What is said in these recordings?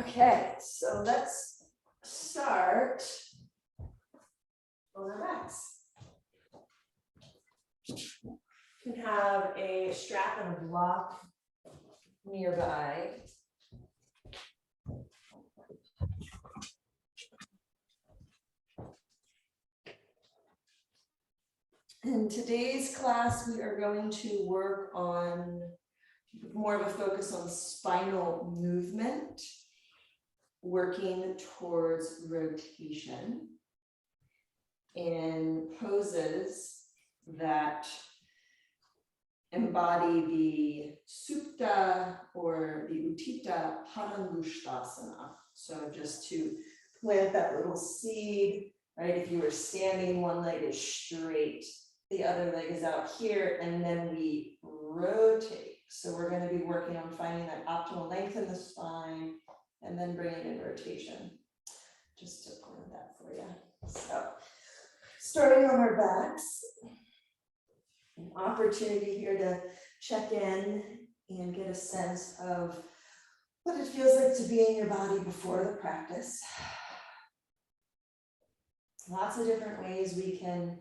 Okay, so let's start on our backs. You can have a strap and a block nearby. In today's class, we are going to work on more of a focus on spinal movement, working towards rotation in poses that embody the Supta or the Utthita Padangusthasana. So just to plant that little seed, right? If you were standing, one leg is straight, the other leg is out here, and then we rotate. So we're going to be working on finding that optimal length in the spine and then bringing in rotation. Just to plant that for you. So starting on our backs, an opportunity here to check in and get a sense of what it feels like to be in your body before the practice. Lots of different ways we can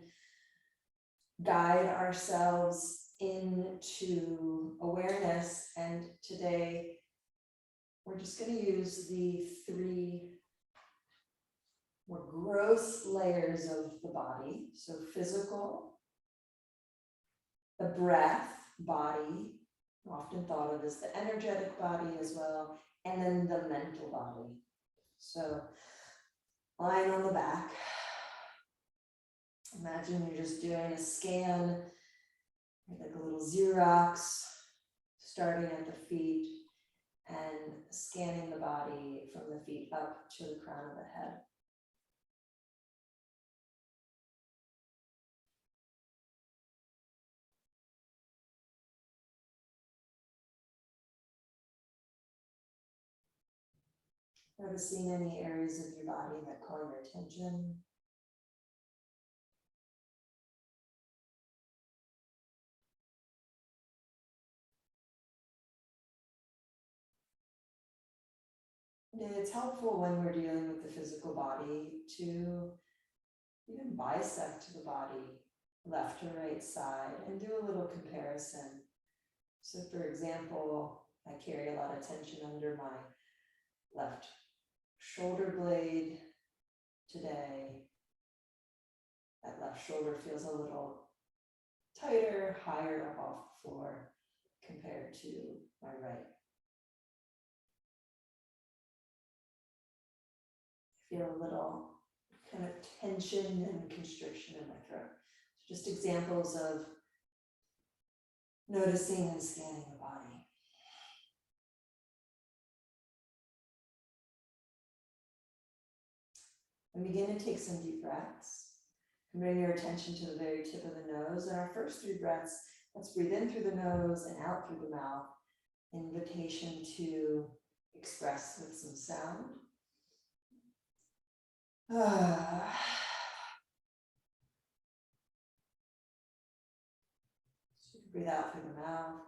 guide ourselves into awareness, and today we're just going to use the three more gross layers of the body. So physical, the breath, body, often thought of as the energetic body as well, and then the mental body. So lying on the back, imagine you're just doing a scan, like a little Xerox, starting at the feet and scanning the body from the feet up to the crown of the head. Noticing any areas of your body that call your attention. And it's helpful when we're dealing with the physical body to even bisect the body left to right side and do a little comparison. So for example, I carry a lot of tension under my left shoulder blade today. That left shoulder feels a little tighter, higher up off the floor compared to my right. I feel a little kind of tension and constriction in my throat. So just examples of noticing and scanning the body. And begin to take some deep breaths. And bring your attention to the very tip of the nose. And our first 3 breaths, let's breathe in through the nose and out through the mouth. Invitation to express with some sound. So breathe out through the mouth.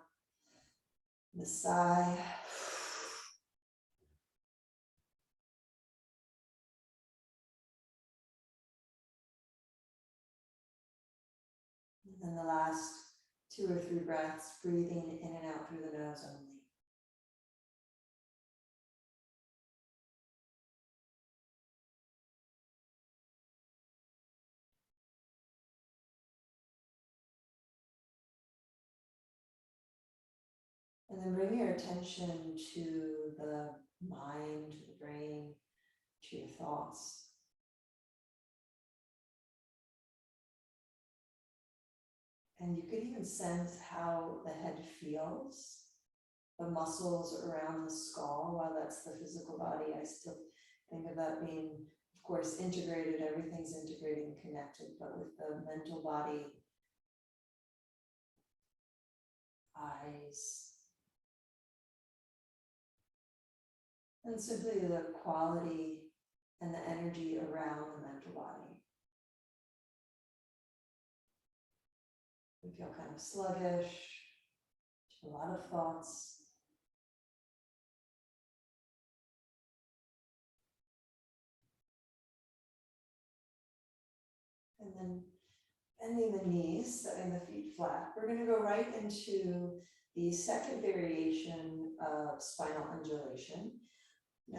The sigh. And then the last 2 or 3 breaths, breathing in and out through the nose only. And then bring your attention to the mind, to the brain, to your thoughts. And you could even sense how the head feels, the muscles around the skull. While that's the physical body, I still think of that being, of course, integrated. Everything's integrated and connected, but with the mental body, eyes, and simply the quality and the energy around the mental body. We feel kind of sluggish, a lot of thoughts. and then bending the knees, setting the feet flat. We're going to go right into the second variation of spinal undulation.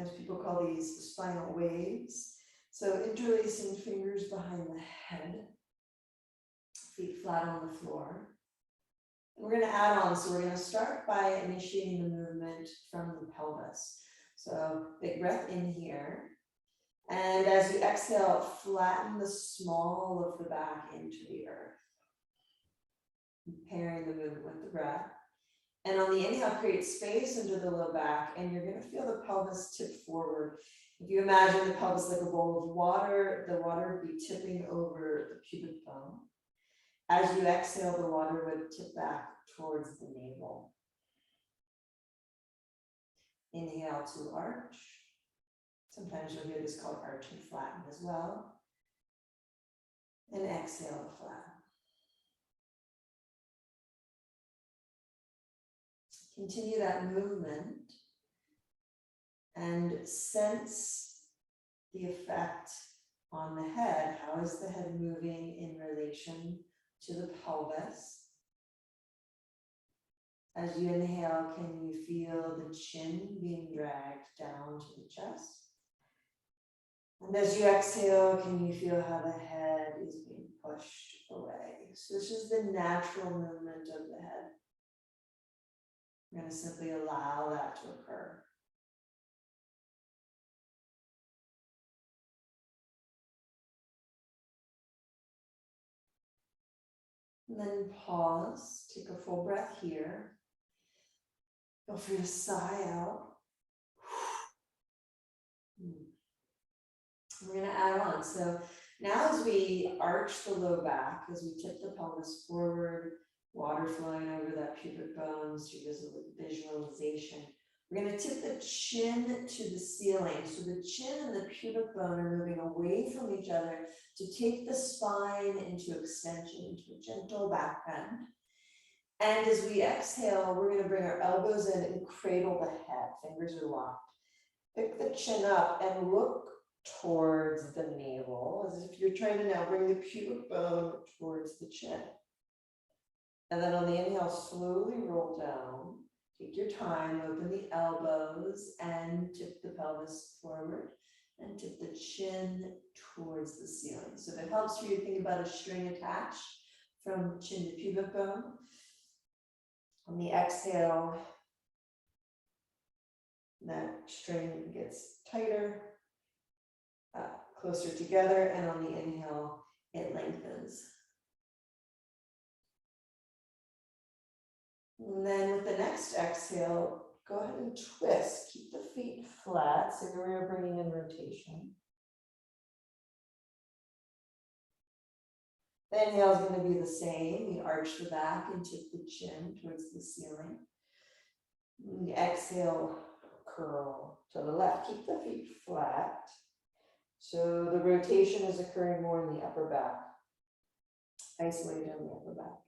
As people call these spinal waves. So interlacing fingers behind the head, feet flat on the floor. And we're going to add on, so we're going to start by initiating the movement from the pelvis. So big breath in here. And as you exhale, flatten the small of the back into the earth. Pairing the movement with the breath. And on the inhale, create space into the low back, and you're going to feel the pelvis tip forward. If you imagine the pelvis like a bowl of water, the water would be tipping over the pubic bone. As you exhale, the water would tip back towards the navel. Inhale to arch. Sometimes you'll hear this called arch and flatten as well. And exhale to flatten. Continue that movement and sense the effect on the head. How is the head moving in relation to the pelvis? As you inhale, can you feel the chin being dragged down to the chest? And as you exhale, can you feel how the head is being pushed away? So this is the natural movement of the head. We're going to simply allow that to occur. And then pause, take a full breath here. Feel free to sigh out. We're going to add on. So now as we arch the low back, as we tip the pelvis forward, water flowing over that pubic bone through visualization, we're going to tip the chin to the ceiling. So the chin and the pubic bone are moving away from each other to take the spine into extension, into a gentle back bend. And as we exhale, we're going to bring our elbows in and cradle the head. Fingers are locked. Pick the chin up and look towards the navel, as if you're trying to now bring the pubic bone towards the chin. And then on the inhale, slowly roll down. Take your time, open the elbows and tip the pelvis forward and tip the chin towards the ceiling. So if it helps for you to think about a string attached from chin to pubic bone. On the exhale, that string gets tighter, closer together, and on the inhale, it lengthens. And then with the next exhale, go ahead and twist. Keep the feet flat, so we're bringing in rotation. The inhale is going to be the same. We arch the back and tip the chin towards the ceiling. And the exhale, curl to the left. Keep the feet flat. So the rotation is occurring more in the upper back. Isolated in the upper back.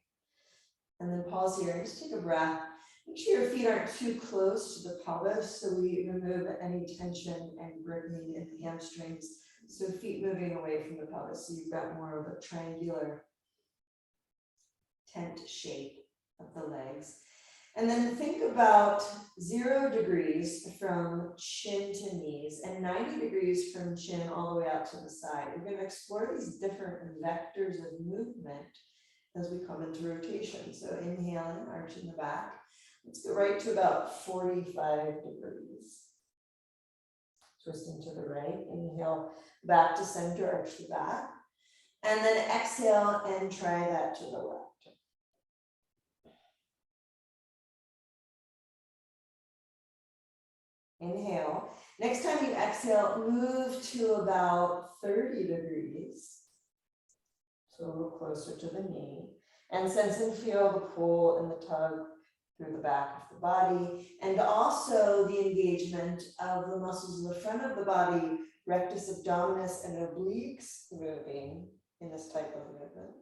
And then pause here and just take a breath. Make sure your feet aren't too close to the pelvis, so we remove any tension and gripping in the hamstrings. So feet moving away from the pelvis, so you've got more of a triangular tent shape of the legs. And then think about 0 degrees from chin to knees and 90 degrees from chin all the way out to the side. We're going to explore these different vectors of movement as we come into rotation. So inhaling, arching the back. Let's go right to about 45 degrees. Twisting to the right. Inhale, back to center, arch the back. And then exhale and try that to the left. Inhale. Next time you exhale, move to about 30 degrees. So a little closer to the knee. And sense and feel the pull and the tug through the back of the body. And also the engagement of the muscles in the front of the body, rectus abdominis and obliques moving in this type of movement.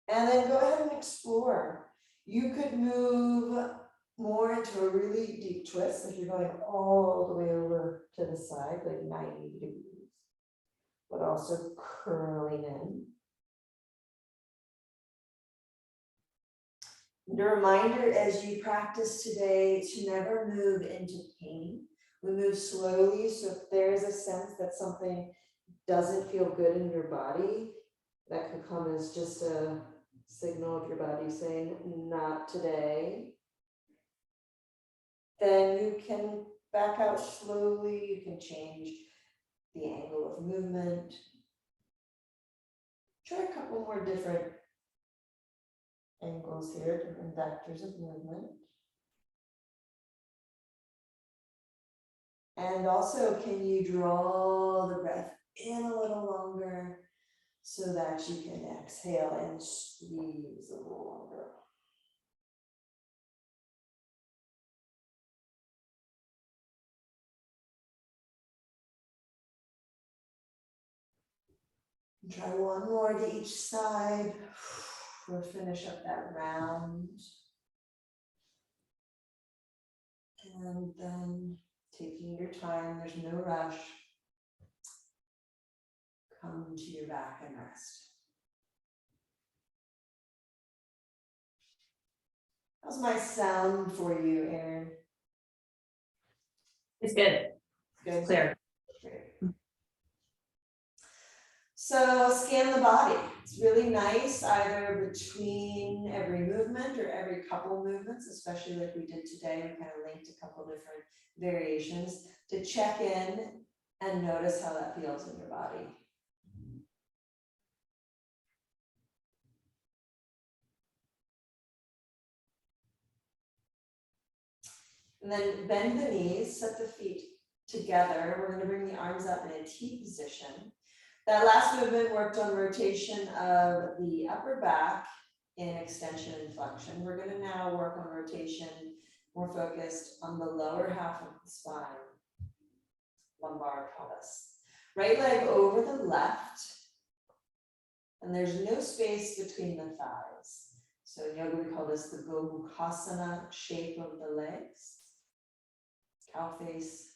And then go ahead and explore. You could move more into a really deep twist if you're going all the way over to the side, like 90 degrees. but also curling in. And a reminder as you practice today to never move into pain. We move slowly, so if there is a sense that something doesn't feel good in your body, that can come as just a signal of your body saying, not today. Then you can back out slowly, you can change the angle of movement. Try a couple more different angles here, different vectors of movement. And also, can you draw the breath in a little longer so that you can exhale and squeeze a little longer. And try one more to each side. We'll finish up that round. And then taking your time, there's no rush. Come to your back and rest. How's my sound for you, Erin? It's good. Good. Clear. Great. So scan the body. It's really nice either between every movement or every couple movements, especially like we did today. We kind of linked a couple different variations to check in and notice how that feels in your body. And then bend the knees, set the feet together. We're going to bring the arms up in a T position. That last movement worked on rotation of the upper back in extension and flexion. We're going to now work on rotation, more focused on the lower half of the spine, lumbar pelvis. Right leg over the left, and there's no space between the thighs. So in yoga, we call this the Gomukhasana shape of the legs, cow face.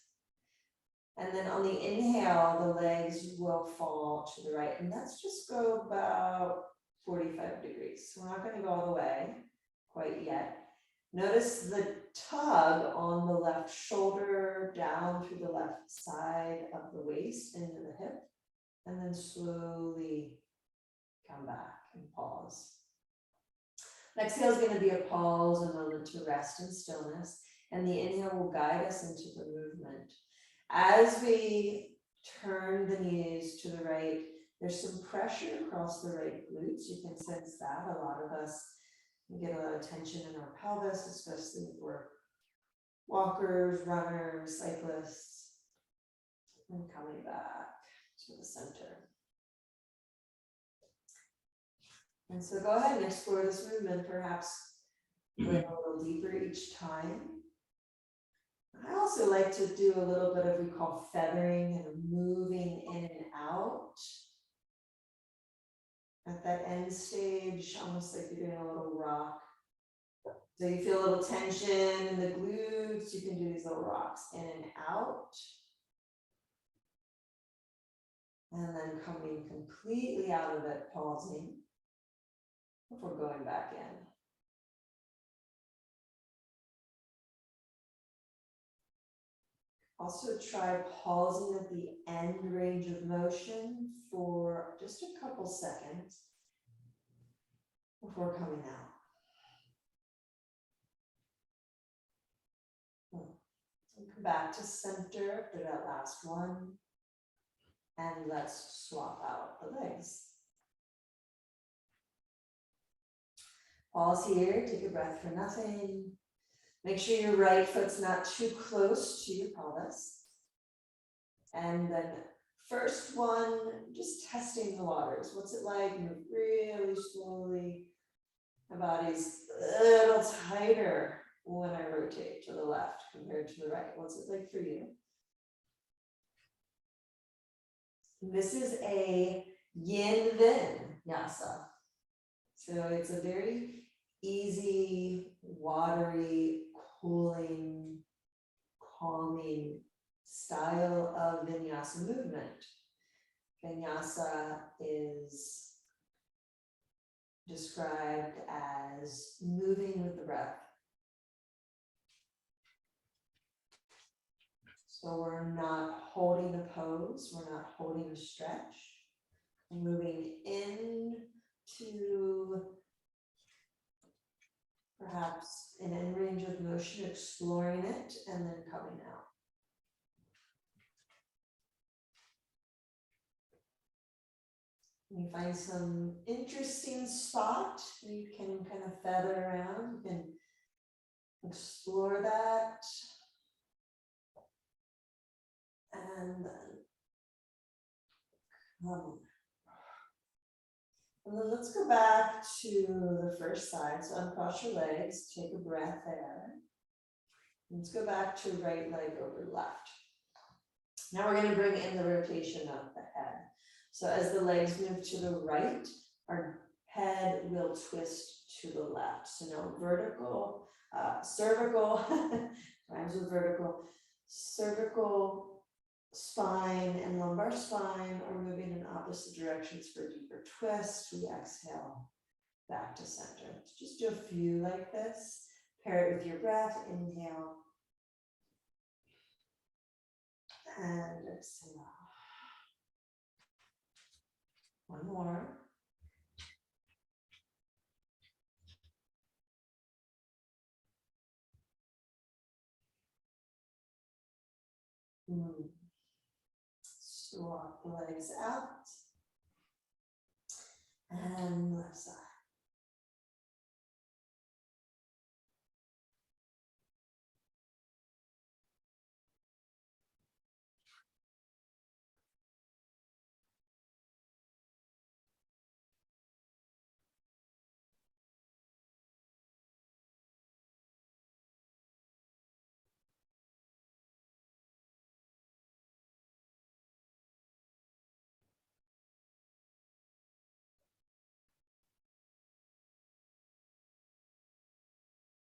And then on the inhale, the legs will fall to the right. And let's just go about 45 degrees. So we're not going to go all the way quite yet. Notice the tug on the left shoulder down through the left side of the waist into the hip. And then slowly come back and pause. Exhale is going to be a pause, a moment to rest in stillness. And the inhale will guide us into the movement. As we turn the knees to the right, there's some pressure across the right glutes. You can sense that. A lot of us get a lot of tension in our pelvis, especially if we're walkers, runners, cyclists. And coming back to the center. And so go ahead and explore this movement, perhaps going a little deeper each time. I also like to do a little bit of we call feathering and moving in and out. At that end stage, almost like you're doing a little rock. So you feel a little tension in the glutes, you can do these little rocks in and out. And then coming completely out of it, pausing before going back in. Also try pausing at the end range of motion for just a couple seconds before coming out. So come back to center for that last one. And let's swap out the legs. Pause here, take a breath for nothing. Make sure your right foot's not too close to your pelvis. And then first one, just testing the waters. What's it like? Move really slowly. My body's a little tighter when I rotate to the left compared to the right. What's it like for you? This is a yin vinyasa. So it's a very easy, watery, cooling, calming style of vinyasa movement. Vinyasa is described as moving with the breath. So we're not holding the pose, we're not holding the stretch. We're moving into perhaps an end range of motion, exploring it, and then coming out. You find some interesting spot you can kind of feather around, you can explore that. And then come. And then let's go back to the first side. So uncross your legs, take a breath there. Let's go back to right leg over left. Now we're going to bring in the rotation of the head. So as the legs move to the right, our head will twist to the left. So now vertical, cervical, rhymes with vertical, cervical spine and lumbar spine are moving in opposite directions for a deeper twist. We exhale back to center. Let's just do a few like this. Pair it with your breath. Inhale and exhale. One more. Swap the legs out. And left side.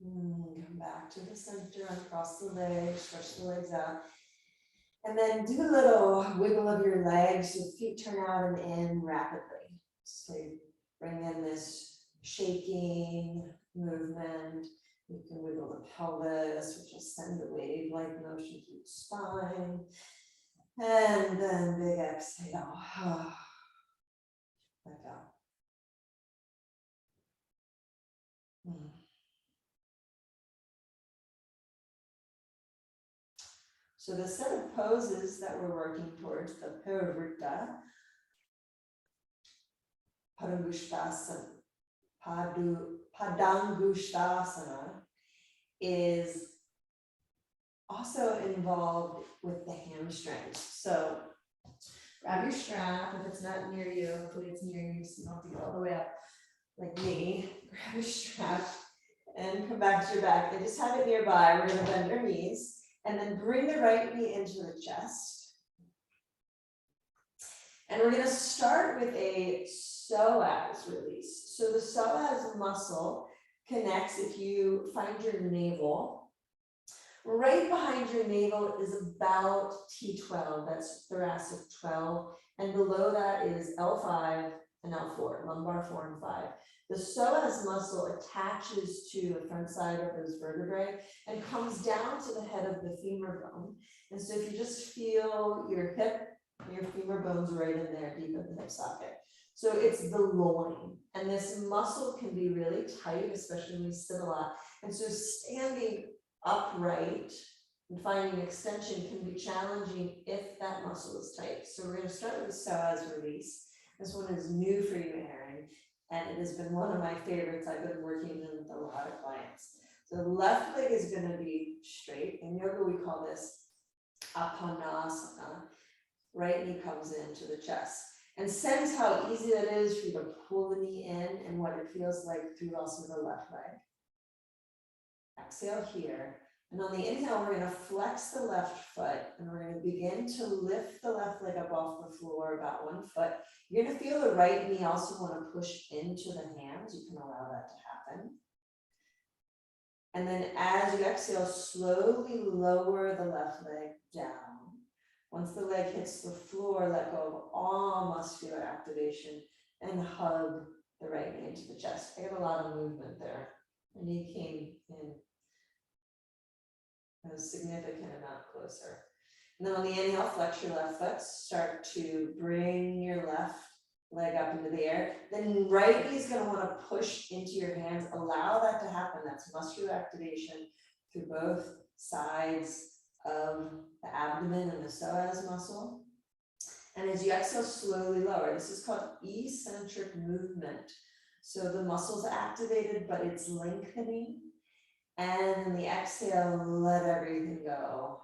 Come back to the center, uncross the legs, stretch the legs out. And then do a little wiggle of your legs, so feet turn out and in rapidly. So you bring in this shaking movement. You can wiggle the pelvis, which will send a wave-like motion through the spine. And then big exhale. Let go. So the set of poses that we're working towards, the Parivritta Padangusthasana, is also involved with the hamstrings. So grab your strap. If it's not near you, hopefully it's near you, so you don't have to go all the way up like me. Grab your strap and come back to your back. And just have it nearby. We're going to bend your knees. And then bring the right knee into the chest. And we're going to start with a psoas release. So the psoas muscle connects, if you find your navel, right behind your navel is about T12, that's thoracic 12. And below that is L5 and L4, lumbar 4 and 5. The psoas muscle attaches to the front side of those vertebrae and comes down to the head of the femur bone. And so if you just feel your hip, your femur bone's right in there, deep in the hip socket. So it's the loin. And this muscle can be really tight, especially when we sit a lot. And so standing upright and finding extension can be challenging if that muscle is tight. So we're going to start with psoas release. This one is new for you, Erin. And it has been one of my favorites. I've been working with a lot of clients. So the left leg is going to be straight. In yoga, we call this apanasana. Right knee comes into the chest. And sense how easy that is for you to pull the knee in and what it feels like through also the left leg. Exhale here. And on the inhale, we're going to flex the left foot. And we're going to begin to lift the left leg up off the floor about 1 foot. You're going to feel the right knee also want to push into the hands. You can allow that to happen. And then as you exhale, slowly lower the left leg down. Once the leg hits the floor, let go of all muscular activation and hug the right knee into the chest. I got a lot of movement there. The knee came in a significant amount closer. And then on the inhale, flex your left foot, start to bring your left leg up into the air. Then right knee is going to want to push into your hands. Allow that to happen. That's muscular activation through both sides of the abdomen and the psoas muscle. And as you exhale, slowly lower. This is called eccentric movement. So the muscle's activated, but it's lengthening. And in the exhale, let everything go.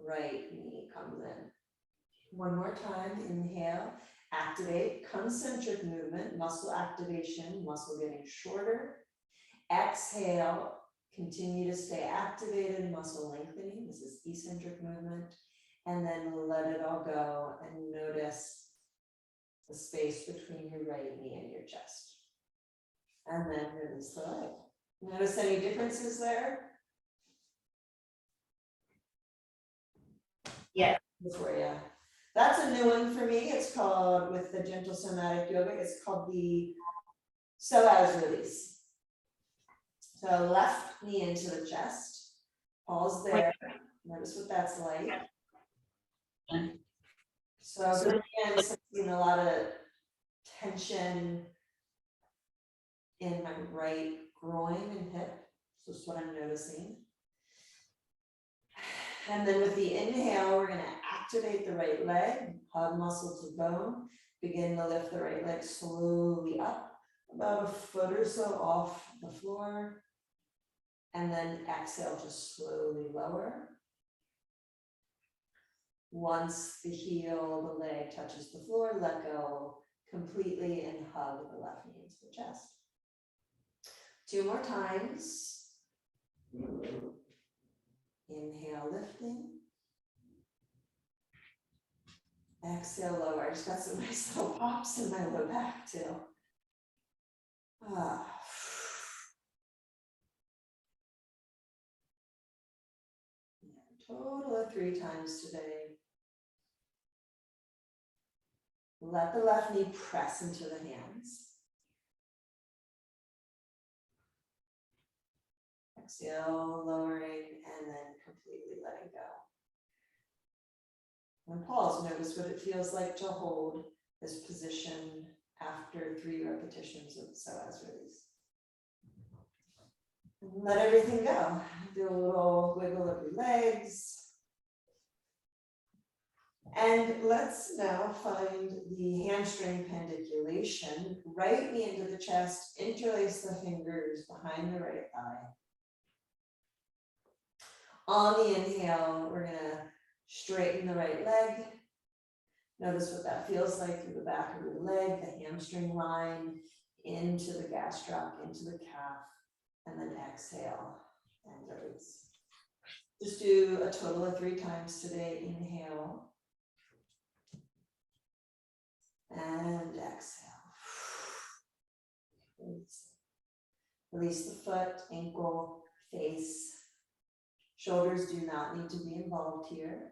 Right knee comes in. One more time, inhale, activate, concentric movement, muscle activation, muscle getting shorter. Exhale, continue to stay activated, muscle lengthening. This is eccentric movement. And then let it all go and notice the space between your right knee and your chest. And then release the leg. Notice any differences there? Yeah. Before, yeah. That's a new one for me. It's called, with the gentle somatic yoga, it's called the psoas release. So left knee into the chest, pause there. Notice what that's like. So again, seeing a lot of tension in my right groin and hip. So this is what I'm noticing. And then with the inhale, we're going to activate the right leg, hug muscle to bone, begin to lift the right leg slowly up, about a foot or so off the floor. And then exhale to slowly lower. Once the heel, the leg touches the floor, let go completely and hug the left knee into the chest. 2 more times. Inhale, lifting. Exhale, lower. I just got some nice little pops in my low back too. Total of 3 times today. Let the left knee press into the hands. Exhale, lowering, and then completely letting go. And pause, notice what it feels like to hold this position after 3 repetitions of psoas release. And let everything go. Do a little wiggle of your legs. And let's now find the hamstring pendiculation. Right knee into the chest, interlace the fingers behind the right thigh. On the inhale, we're gonna straighten the right leg. Notice what that feels like through the back of your leg, the hamstring line, into the gastroc, into the calf, and then exhale and release. Just do a total of 3 times today. Inhale. And exhale. Release. Release the foot, ankle, face. Shoulders do not need to be involved here.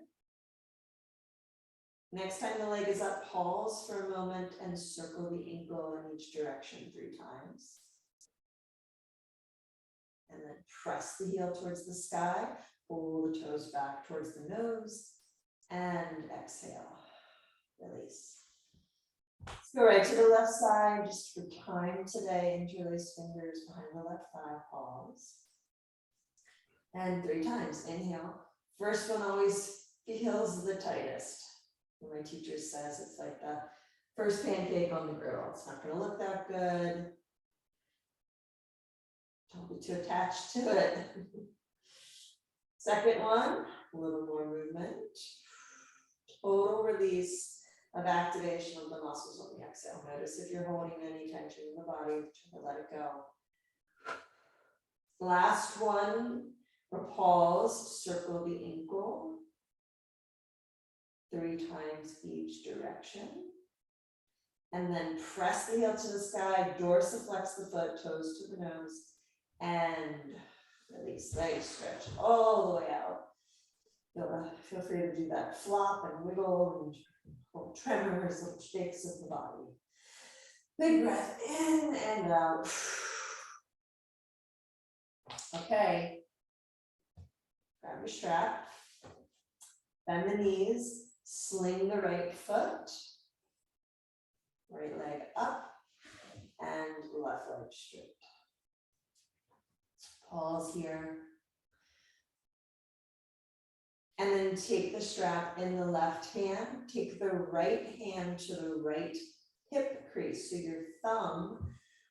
Next time the leg is up, pause for a moment and circle the ankle in each direction 3 times. And then press the heel towards the sky, pull the toes back towards the nose, and exhale, release. Let's go right to the left side, just for time today. Interlace fingers behind the left thigh, pause. And 3 times, inhale. First one always feels the tightest. My teacher says it's like the first pancake on the grill. It's not gonna look that good. Don't be too attached to it. Second one, a little more movement. Total release of activation of the muscles on the exhale. Notice if you're holding any tension in the body, try to let it go. Last one, for pause, circle the ankle 3 times each direction. And then press the heel to the sky, dorsiflex the foot, toes to the nose, and release. Nice stretch all the way out. Feel free to do that flop and wiggle and little tremors, little shakes of the body. Big breath in and out. Okay. Grab your strap. Bend the knees. Sling the right foot. Right leg up and left leg straight. Pause here. And then take the strap in the left hand. Take the right hand to the right hip crease. So your thumb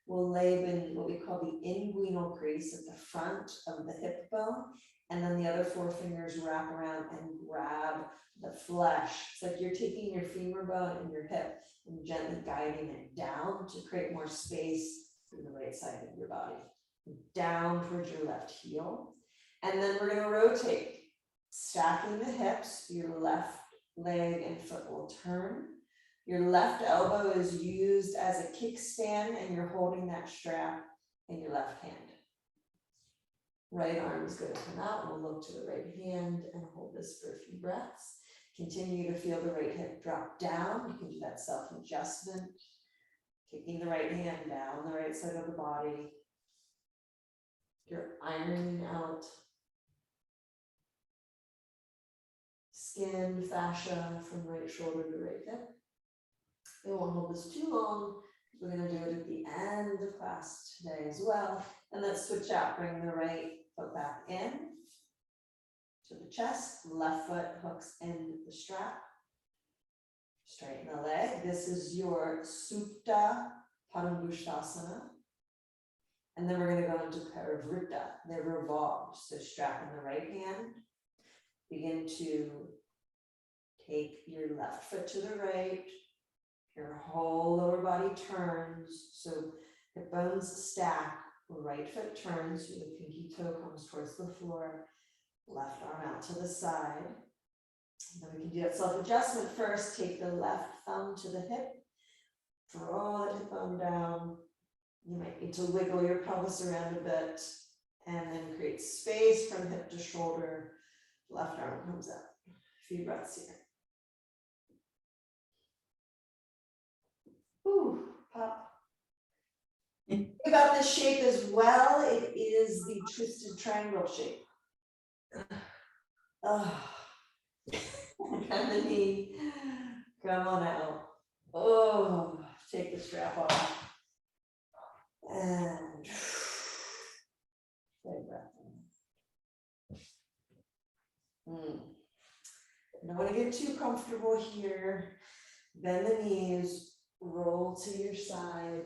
will lay in what we call the inguinal crease at the front of the hip bone. And then the other four fingers wrap around and grab the flesh. It's like you're taking your femur bone and your hip and gently guiding it down to create more space for the right side of your body. Down towards your left heel. And then we're going to rotate. Stacking the hips, your left leg and foot will turn. Your left elbow is used as a kickstand and you're holding that strap in your left hand. Right arm is going to come out. We'll look to the right hand and hold this for a few breaths. Continue to feel the right hip drop down. You can do that self-adjustment. Kicking the right hand down the right side of the body. You're ironing out skin, fascia from right shoulder to right hip. We won't hold this too long. We're going to do it at the end of class today as well. And let's switch out. Bring the right foot back in to the chest. Left foot hooks in the strap. Straighten the leg. This is your Parivritta Padangusthasana. And then we're going to go into Parivritta. They're revolved. So strap in the right hand. Begin to take your left foot to the right. Your whole lower body turns. So hip bones stack. Right foot turns. So the pinky toe comes towards the floor. Left arm out to the side. Then we can do that self-adjustment first. Take the left thumb to the hip. Draw the hip bone down. You might need to wiggle your pelvis around a bit. And then create space from hip to shoulder. Left arm comes out. A few breaths here. Ooh, pop. About this shape as well, it is the twisted triangle shape. Bend the knee, come on out. Oh, take the strap off. And big breath in. Don't want to get too comfortable here. Bend the knees, roll to your side,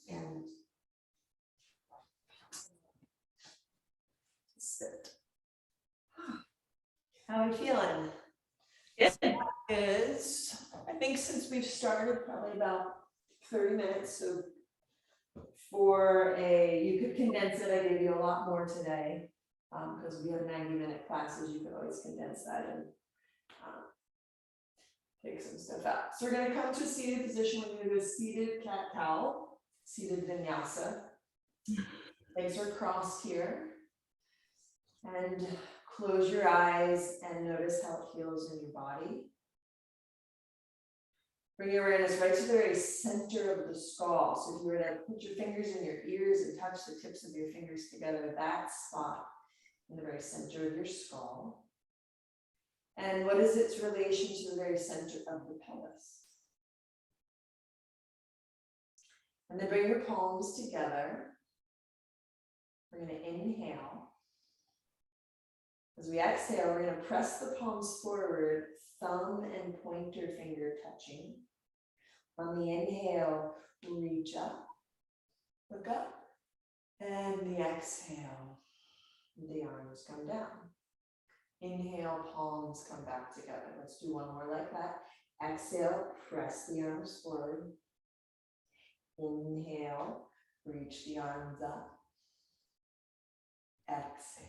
and sit. How are you feeling? Yes. Is, I think since we've started probably about 30 minutes, so you could condense it. I gave you a lot more today because we have 90-minute classes. You could always condense that and take some stuff out. So we're going to come to a seated position. We're going to do a seated cat-cow, seated vinyasa. Legs are crossed here. And close your eyes and notice how it feels in your body. Bring your awareness right to the very center of the skull. So if you were to put your fingers in your ears and touch the tips of your fingers together, that spot in the very center of your skull. And what is its relation to the very center of the pelvis? And then bring your palms together. We're going to inhale. As we exhale, we're going to press the palms forward, thumb and pointer finger touching. On the inhale, reach up, look up, and the exhale, the arms come down. Inhale, palms come back together. Let's do one more like that. Exhale, press the arms forward. Inhale, reach the arms up. Exhale.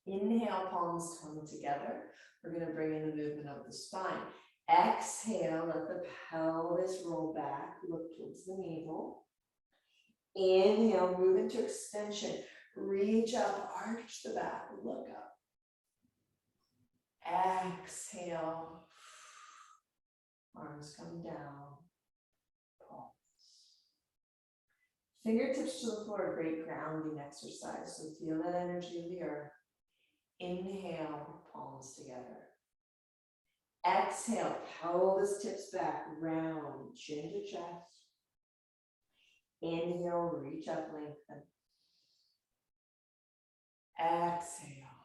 Inhale, palms come together. We're going to bring in the movement of the spine. Exhale, let the pelvis roll back, look towards the navel. Inhale, move into extension. reach up, arch the back, look up. Exhale. Arms come down. Pause. Fingertips to the floor, great grounding exercise. So feel that energy of the earth. Inhale, palms together. Exhale, pelvis tips back, round, chin to chest. Inhale, reach up, lengthen. Exhale.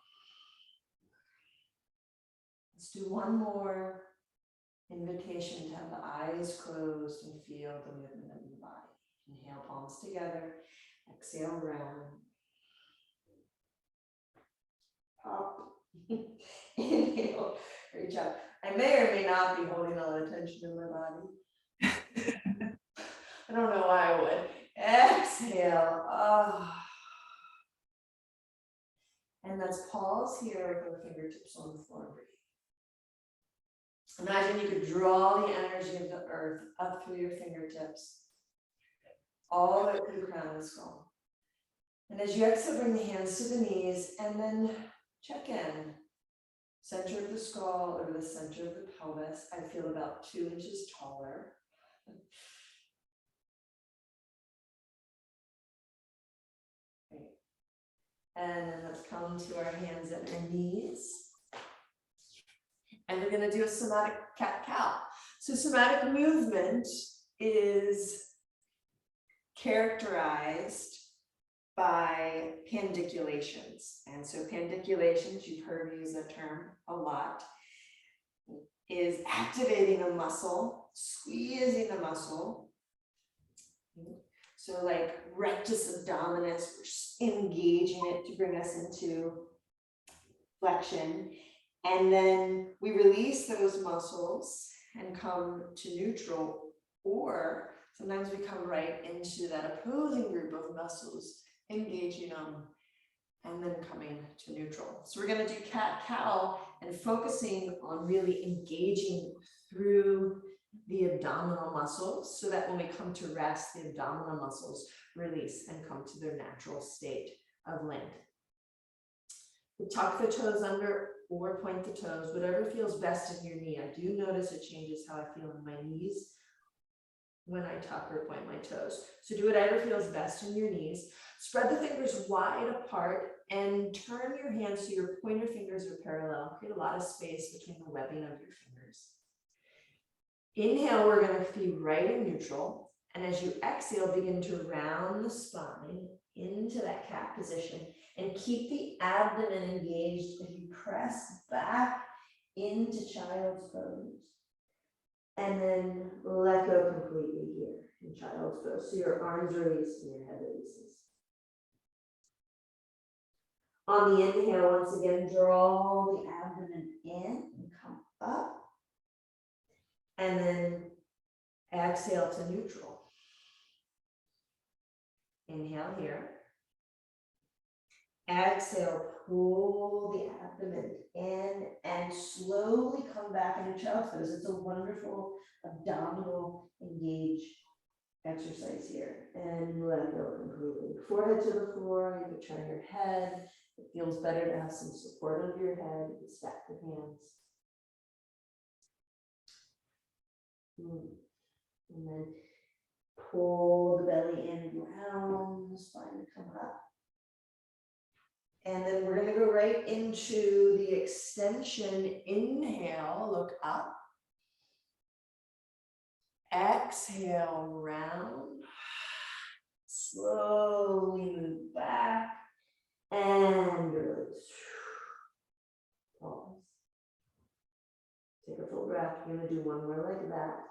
Let's do one more. Invitation to have the eyes closed and feel the movement of the body. Inhale, palms together. Exhale, round. Pop. Inhale, reach up. I may or may not be holding all the tension in my body. I don't know why I would. Exhale. And let's pause here with our fingertips on the floor. Breathe. Imagine you could draw the energy of the earth up through your fingertips, all the way through the crown of the skull. And as you exhale, bring the hands to the knees and then check in. Center of the skull over the center of the pelvis. I feel about 2 inches taller. Great. And then let's come to our hands at our knees. And we're going to do a somatic cat-cow. So somatic movement is characterized by pandiculations. And so pandiculations, you've heard me use that term a lot, is activating a muscle, squeezing the muscle. So like rectus abdominis, we're engaging it to bring us into flexion. And then we release those muscles and come to neutral, or sometimes we come right into that opposing group of muscles, engaging them, and then coming to neutral. So we're going to do cat-cow and focusing on really engaging through the abdominal muscles so that when we come to rest, the abdominal muscles release and come to their natural state of length. We tuck the toes under or point the toes, whatever feels best in your knee. I do notice it changes how I feel in my knees when I tuck or point my toes. So do whatever feels best in your knees. Spread the fingers wide apart and turn your hands so your pointer fingers are parallel. Create a lot of space between the webbing of your fingers. Inhale, we're going to be right in neutral. And as you exhale, begin to round the spine into that cat position and keep the abdomen engaged as you press back into child's pose. And then let go completely here in child's pose. So your arms release and your head releases. On the inhale, once again, draw the abdomen in and come up. And then exhale to neutral. Inhale here. Exhale, pull the abdomen in and slowly come back into child's pose. It's a wonderful abdominal engage exercise here. And let go completely. Forehead to the floor, you can turn your head. It feels better to have some support under your head. You can stack your hands. And then pull the belly in, round the spine, come up. And then we're going to go right into the extension. Inhale, look up. Exhale, round. Slowly move back and release. Pause. Take a full breath. You're going to do one more like that.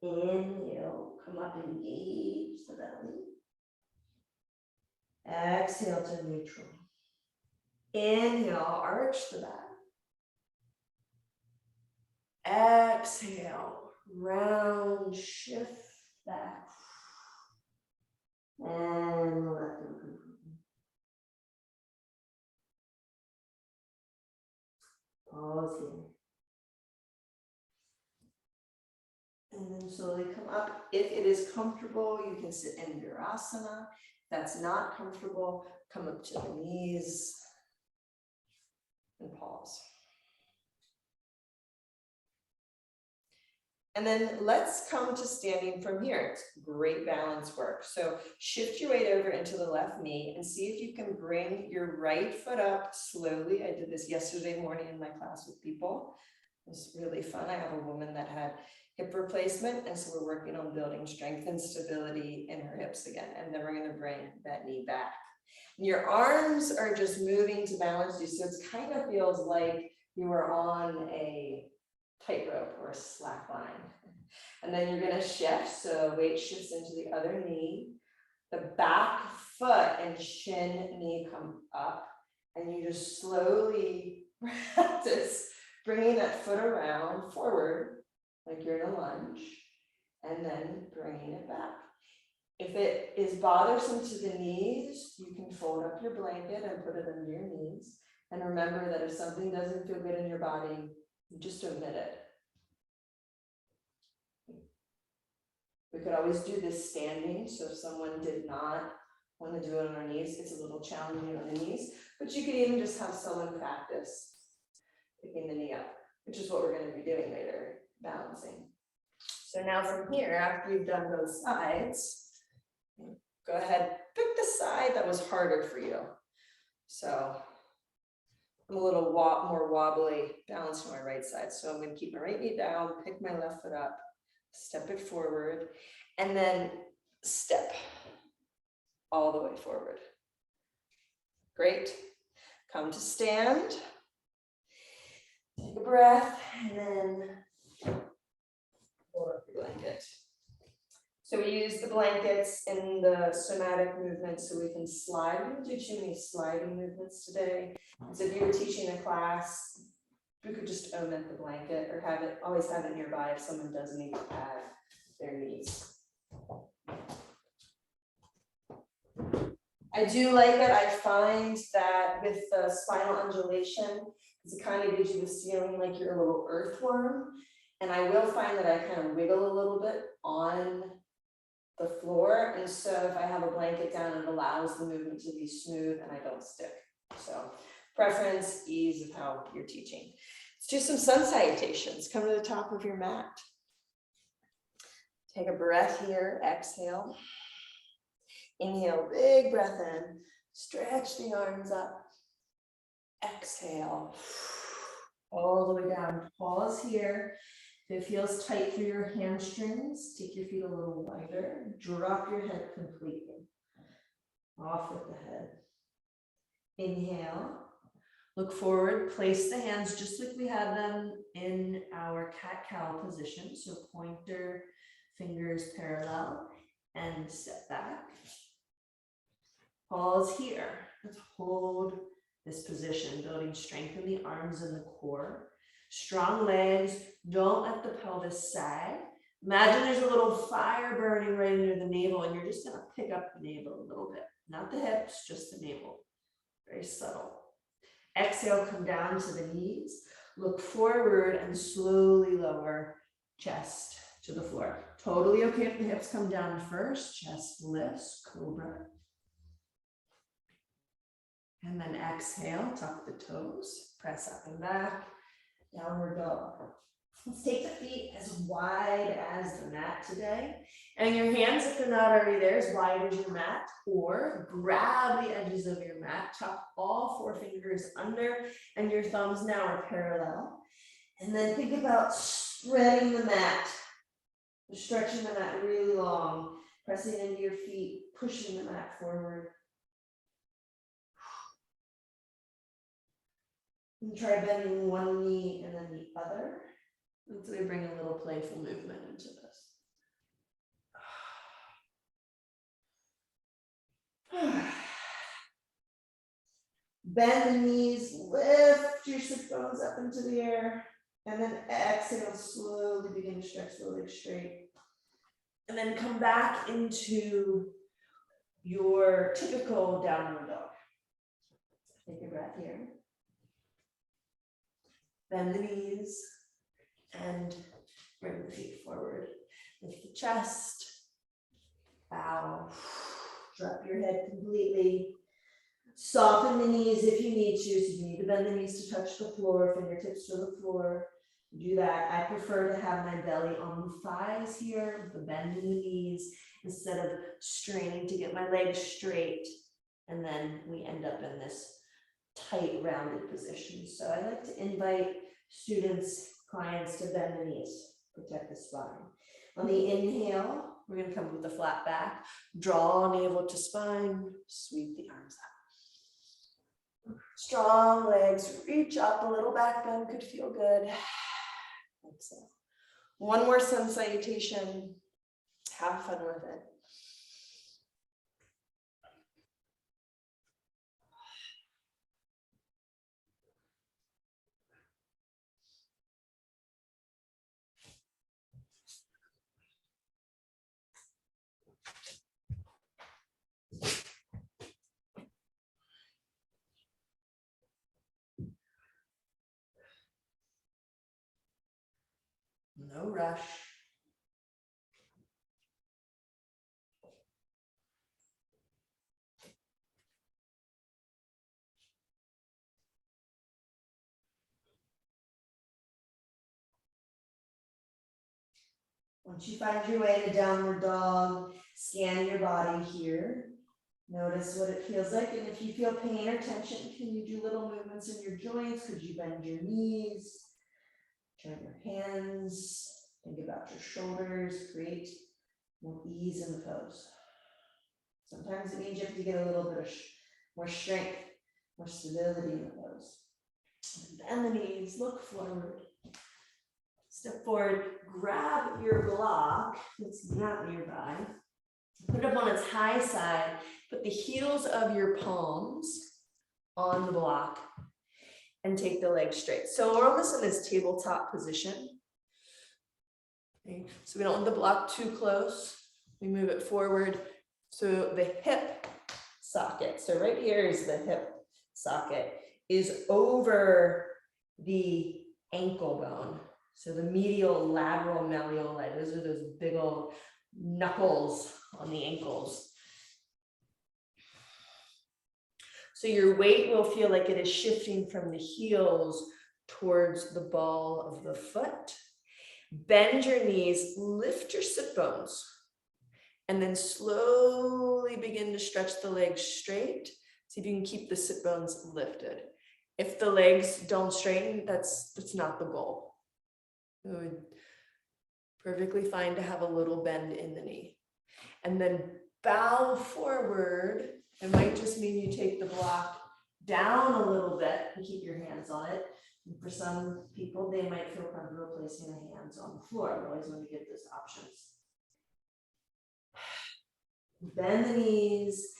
Inhale, come up, engage the belly. Exhale to neutral. Inhale, arch the back. Exhale, round, shift back. And let go completely. Pause here. And then slowly come up. If it is comfortable, you can sit in Virasana. that's not comfortable, come up to the knees and pause. And then let's come to standing from here. It's great balance work. So shift your weight over into the left knee and see if you can bring your right foot up slowly. I did this yesterday morning in my class with people. It was really fun. I have a woman that had hip replacement, and so we're working on building strength and stability in her hips again. And then we're going to bring that knee back. And your arms are just moving to balance you. So it kind of feels like you are on a tightrope or a slack line. And then you're going to shift. So weight shifts into the other knee. The back foot and shin knee come up. And you just slowly practice bringing that foot around forward, like you're in a lunge, and then bringing it back. If it is bothersome to the knees, you can fold up your blanket and put it under your knees. And remember that if something doesn't feel good in your body, you just omit it. We could always do this standing. So if someone did not want to do it on their knees, it's a little challenging on the knees, but you could even just have someone practice picking the knee up, which is what we're going to be doing later, balancing. So now from here, after you've done both sides, go ahead, pick the side that was harder for you. So I'm a little more wobbly, balanced on my right side. So I'm going to keep my right knee down, pick my left foot up, step it forward, and then step all the way forward. Great. Come to stand. Take a breath, and then pull up your blanket. So we use the blankets in the somatic movement so we can slide. We don't do too many sliding movements today. So if you were teaching a class, you could just omit the blanket or have it, always have it nearby if someone does need to pad their knees. I do like it. I find that with the spinal undulation, it kind of gives you this feeling like you're a little earthworm. And I will find that I kind of wiggle a little bit on the floor. And so if I have a blanket down, it allows the movement to be smooth and I don't stick. So preference, ease of how you're teaching. Let's do some sun salutations. Come to the top of your mat. Take a breath here, exhale. Inhale, big breath in, stretch the arms up. Exhale, all the way down. Pause here. If it feels tight through your hamstrings, take your feet a little wider. Drop your head completely. Off with the head. Inhale. Look forward. Place the hands just like we have them in our cat-cow position. So pointer, fingers parallel, and step back. Pause here. Let's hold this position, building strength in the arms and the core. Strong legs, don't let the pelvis sag. Imagine there's a little fire burning right under the navel and you're just gonna pick up the navel a little bit. Not the hips, just the navel. Very subtle. Exhale, come down to the knees. Look forward and slowly lower chest to the floor. Totally okay if the hips come down first. Chest lifts, cobra. And then exhale, tuck the toes, press up and back, downward dog. Let's take the feet as wide as the mat today. And your hands, if they're not already there, as wide as your mat, or grab the edges of your mat, tuck all four fingers under, and your thumbs now are parallel. And then think about spreading the mat, stretching the mat really long, pressing into your feet, pushing the mat forward. And try bending one knee and then the other. Until we bring a little playful movement into this. Bend the knees, lift your sit bones up into the air, and then exhale, slowly begin to stretch the legs straight. And then come back into your typical downward dog. Take a breath here. Bend the knees and bring the feet forward. Lift the chest, bow, Drop your head completely. Soften the knees if you need to. So if you need to bend the knees to touch the floor, fingertips to the floor, do that. I prefer to have my belly on the thighs here, the bend in the knees, instead of straining to get my legs straight. And then we end up in this tight, rounded position. So I like to invite students, clients to bend the knees, protect the spine. On the inhale, we're going to come with a flat back, draw navel to spine, sweep the arms up. Strong legs, reach up, a little back bend could feel good. Exhale. One more sun salutation. Have fun with it. No rush. Once you find your way to downward dog, scan your body here. Notice what it feels like. And if you feel pain or tension, can you do little movements in your joints? Could you bend your knees? Turn your hands. Think about your shoulders. Create more ease in the pose. Sometimes it means you have to get a little bit of more strength, more stability in the pose. Bend the knees, look forward. Step forward, grab your block that's not nearby. Put it up on its high side. Put the heels of your palms on the block and take the legs straight. So we're almost in this tabletop position. Okay. So we don't want the block too close. We move it forward. So the hip socket, so right here is the hip socket, is over the ankle bone. So the medial lateral malleoli, those are those big old knuckles on the ankles. So your weight will feel like it is shifting from the heels towards the ball of the foot. Bend your knees, lift your sit bones, and then slowly begin to stretch the legs straight. See if you can keep the sit bones lifted. If the legs don't straighten, that's not the goal. It would perfectly fine to have a little bend in the knee. And then bow forward. It might just mean you take the block down a little bit and keep your hands on it. And for some people, they might feel comfortable placing their hands on the floor. We always want to give those options. Bend the knees,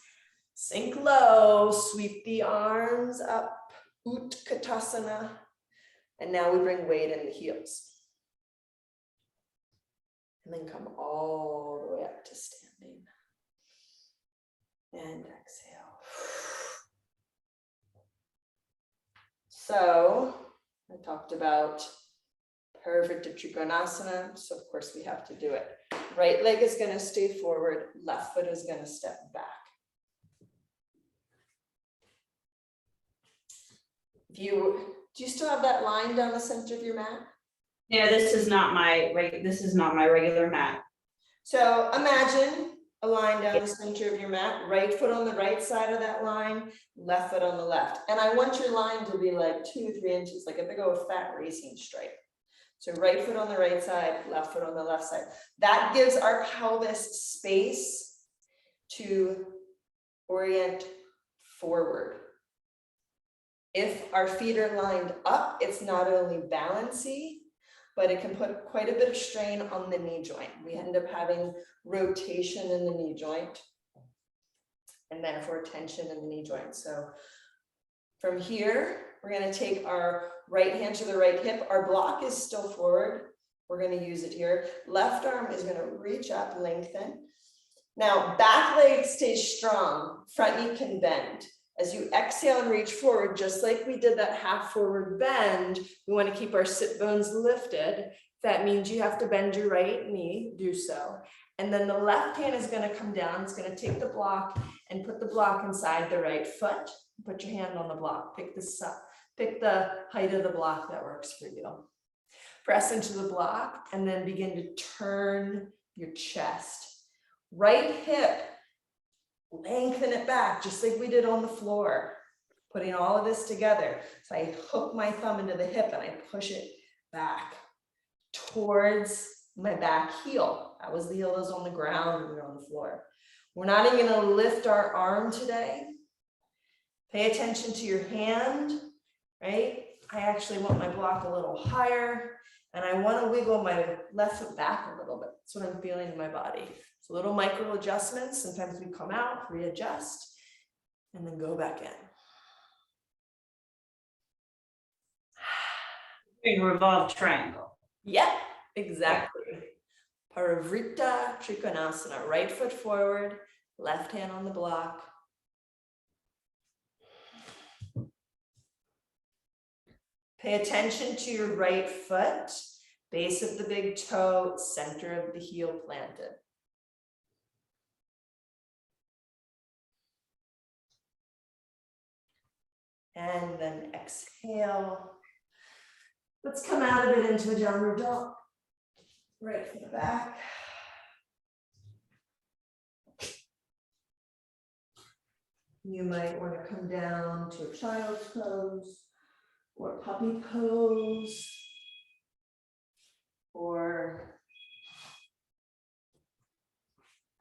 sink low, sweep the arms up, Utkatasana. And now we bring weight in the heels. And then come all the way up to standing. And exhale. So I talked about Parivritta Padangusthasana. So of course we have to do it. Right leg is going to stay forward. Left foot is going to step back. Do you still have that line down the center of your mat? Yeah, this is not my regular mat. So imagine a line down the center of your mat, right foot on the right side of that line, left foot on the left. And I want your line to be like 2-3 inches, like a big old fat racing stripe. So right foot on the right side, left foot on the left side. That gives our pelvis space to orient forward. If our feet are lined up, it's not only balancy, but it can put quite a bit of strain on the knee joint. We end up having rotation in the knee joint and therefore tension in the knee joint. So from here, we're going to take our right hand to the right hip. Our block is still forward. We're going to use it here. Left arm is going to reach up, lengthen. Now, back leg stays strong. Front knee can bend. As you exhale and reach forward, just like we did that half forward bend, we want to keep our sit bones lifted. That means you have to bend your right knee, do so. And then the left hand is gonna come down, it's gonna take the block and put the block inside the right foot. Put your hand on the block, pick the height of the block that works for you. Press into the block and then begin to turn your chest. Right hip, lengthen it back, just like we did on the floor. Putting all of this together. So I hook my thumb into the hip and I push it back towards my back heel. That was the heel that was on the ground and we were on the floor. We're not even gonna lift our arm today. Pay attention to your hand, right? I actually want my block a little higher and I wanna wiggle my left foot back a little bit. That's what I'm feeling in my body. So little micro adjustments. Sometimes we come out, readjust, and then go back in. Revolved triangle. Yep, exactly. Parivritta Padangusthasana, right foot forward, left hand on the block. Pay attention to your right foot, base of the big toe, center of the heel planted. And then exhale. Let's come out of it into a downward dog. Right from the back. You might want to come down to a child's pose or puppy pose or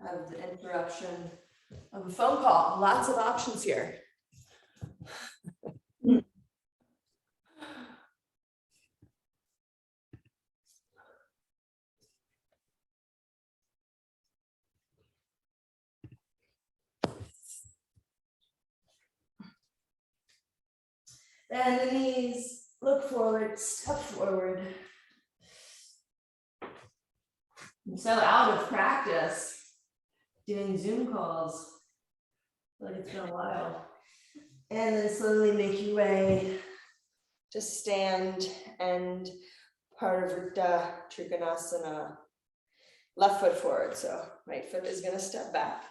have the interruption of a phone call. Lots of options here. Bend the knees, look forward, step forward. I'm so out of practice doing Zoom calls. I feel like it's been a while. And then slowly make your way to stand and Parivritta Padangusthasana. Left foot forward, so right foot is going to step back.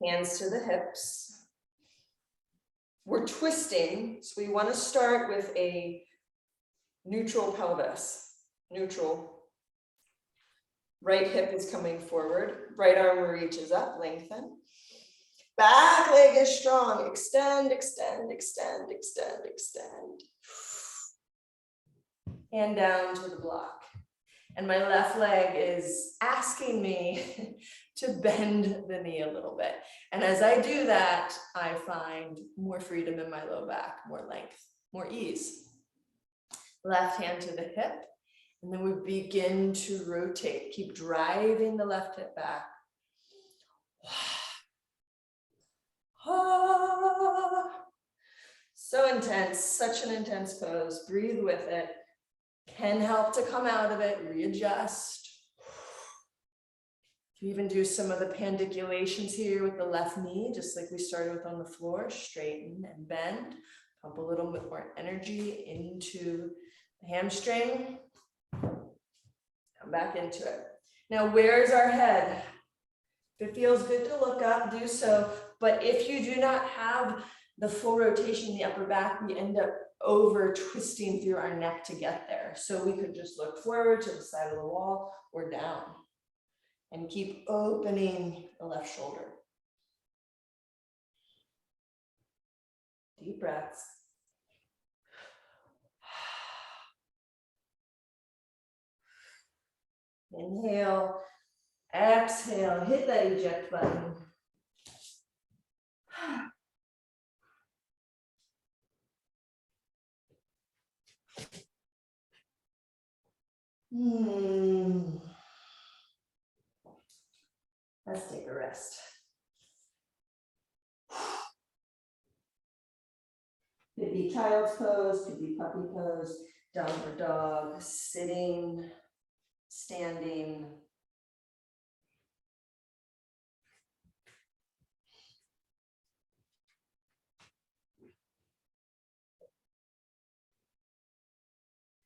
Hands to the hips. We're twisting, so we want to start with a neutral pelvis. Neutral. Right hip is coming forward. Right arm reaches up, lengthen. Back leg is strong. Extend, extend, extend, extend, extend. Hand down to the block. And my left leg is asking me to bend the knee a little bit. And as I do that, I find more freedom in my low back, more length, more ease. Left hand to the hip. And then we begin to rotate. Keep driving the left hip back. So intense, such an intense pose. Breathe with it. Can help to come out of it, readjust. You even do some of the pandiculations here with the left knee, just like we started with on the floor. Straighten and bend. Pump a little bit more energy into the hamstring. Come back into it. Now, where's our head? If it feels good to look up, do so. But if you do not have the full rotation in the upper back, we end up over twisting through our neck to get there. So we could just look forward to the side of the wall or down and keep opening the left shoulder. Deep breaths. Inhale, exhale, hit that eject button. Let's take a rest. Could be child's pose, could be puppy pose, downward dog, sitting, standing.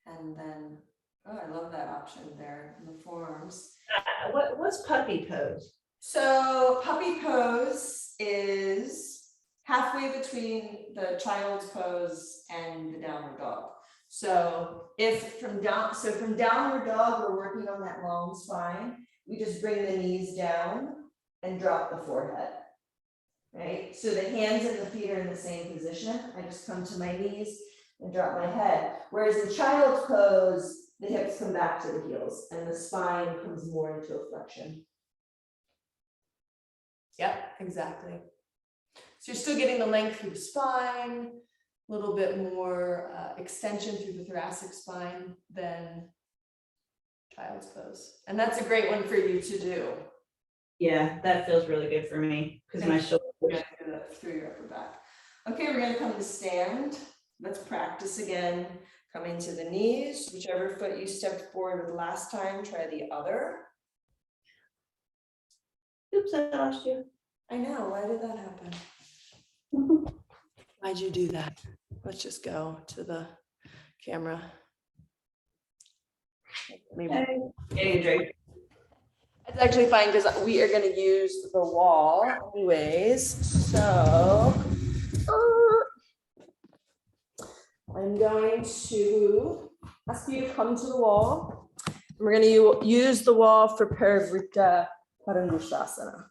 And then Oh, I love that option there in the forearms. What's puppy pose? So puppy pose is halfway between the child's pose and the downward dog. So from downward dog, we're working on that long spine. We just bring the knees down and drop the forehead. Right? So the hands and the feet are in the same position. I just come to my knees and drop my head. Whereas in child's pose, the hips come back to the heels and the spine comes more into a flexion. Yep, exactly. So you're still getting the length through the spine, a little bit more extension through the thoracic spine than child's pose. And that's a great one for you to do. Yeah, that feels really good for me because my shoulders. Through your upper back. Okay, we're gonna come to stand. Let's practice again. Coming to the knees, whichever foot you stepped forward with last time, try the other. Oops, I lost you. I know, why did that happen? Why'd you do that? Let's just go to the camera. Maybe. Getting a drink. It's actually fine because we are going to use the wall anyways. So I'm going to ask you to come to the wall. We're going to use the wall for Parivritta Padangusthasana.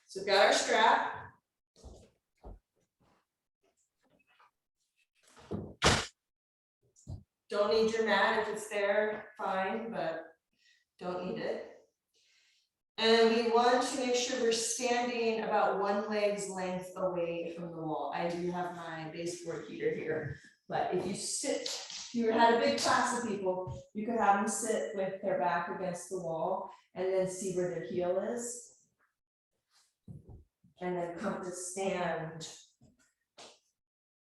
So we've got our strap. Don't need your mat if it's there, fine, but don't need it. And we want to make sure we're standing about one leg's length away from the wall. I do have my baseboard heater here, but if you sit, if you had a big class of people, you could have them sit with their back against the wall and then see where their heel is. And then come to stand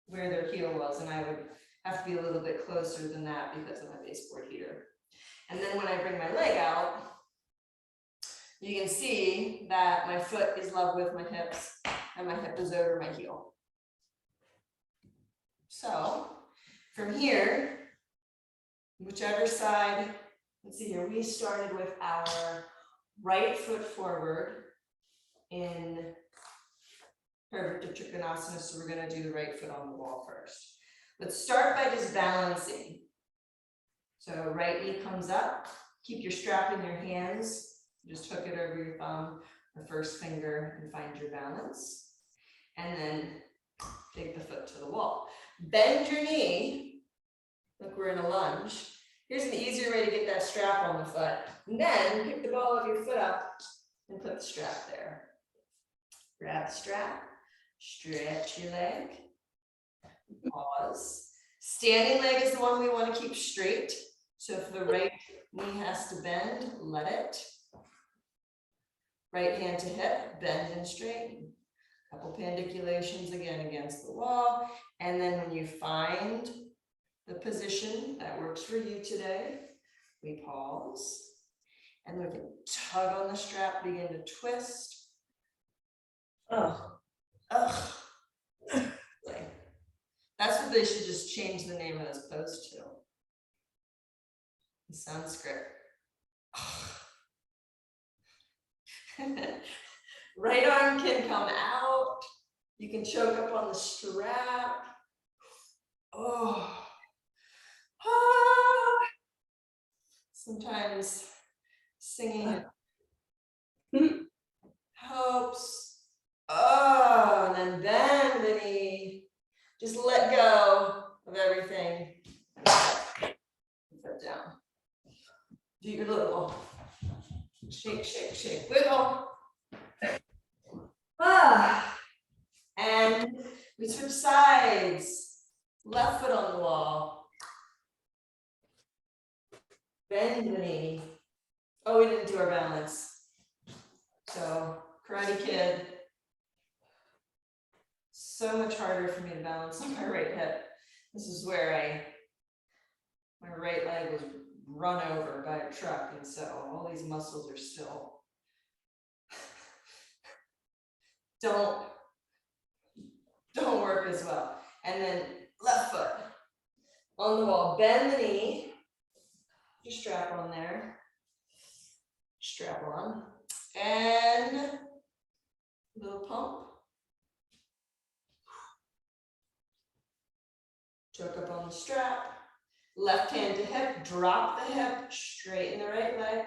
where their heel was, and I would have to be a little bit closer than that because of my baseboard heater. And then when I bring my leg out, you can see that my foot is level with my hips and my hip is over my heel. So from here, whichever side, let's see here, we started with our right foot forward in Parivritta Padangusthasana, so we're going to do the right foot on the wall first. Let's start by just balancing. So right knee comes up, keep your strap in your hands, just hook it over your thumb or first finger and find your balance. And then take the foot to the wall. Bend your knee, look, we're in a lunge. Here's an easier way to get that strap on the foot. And then pick the ball of your foot up and put the strap there. Grab the strap, stretch your leg, pause. Standing leg is the one we want to keep straight. So if the right knee has to bend, let it. Right hand to hip, bend and straighten. Couple pandiculations again against the wall. And then when you find the position that works for you today, we pause. And we can tug on the strap, begin to twist. That's what they should just change the name of this pose to. In Sanskrit. Right arm can come out. You can choke up on the strap. Sometimes singing helps. And then bend the knee. Just let go of everything. Put down. Do your little shake, shake, shake, wiggle. And we switch sides. Left foot on the wall. Bend the knee. Oh, we didn't do our balance. So, Karate Kid. So much harder for me to balance on my right hip. This is where my right leg was run over by a truck, and so all these muscles are still don't work as well. And then left foot on the wall, bend the knee, your strap on there, strap on, and little pump. Choke up on the strap, left hand to hip, drop the hip, straighten the right leg,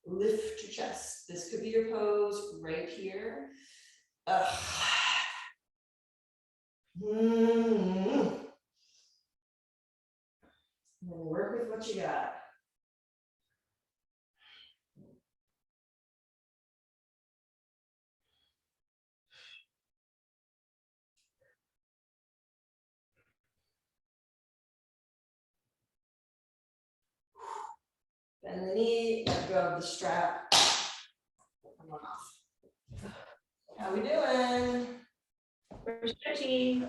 lift your chest. This could be your pose right here. Work with what you got. Bend the knee, let go of the strap. Come on off. How we doing? We're stretchy.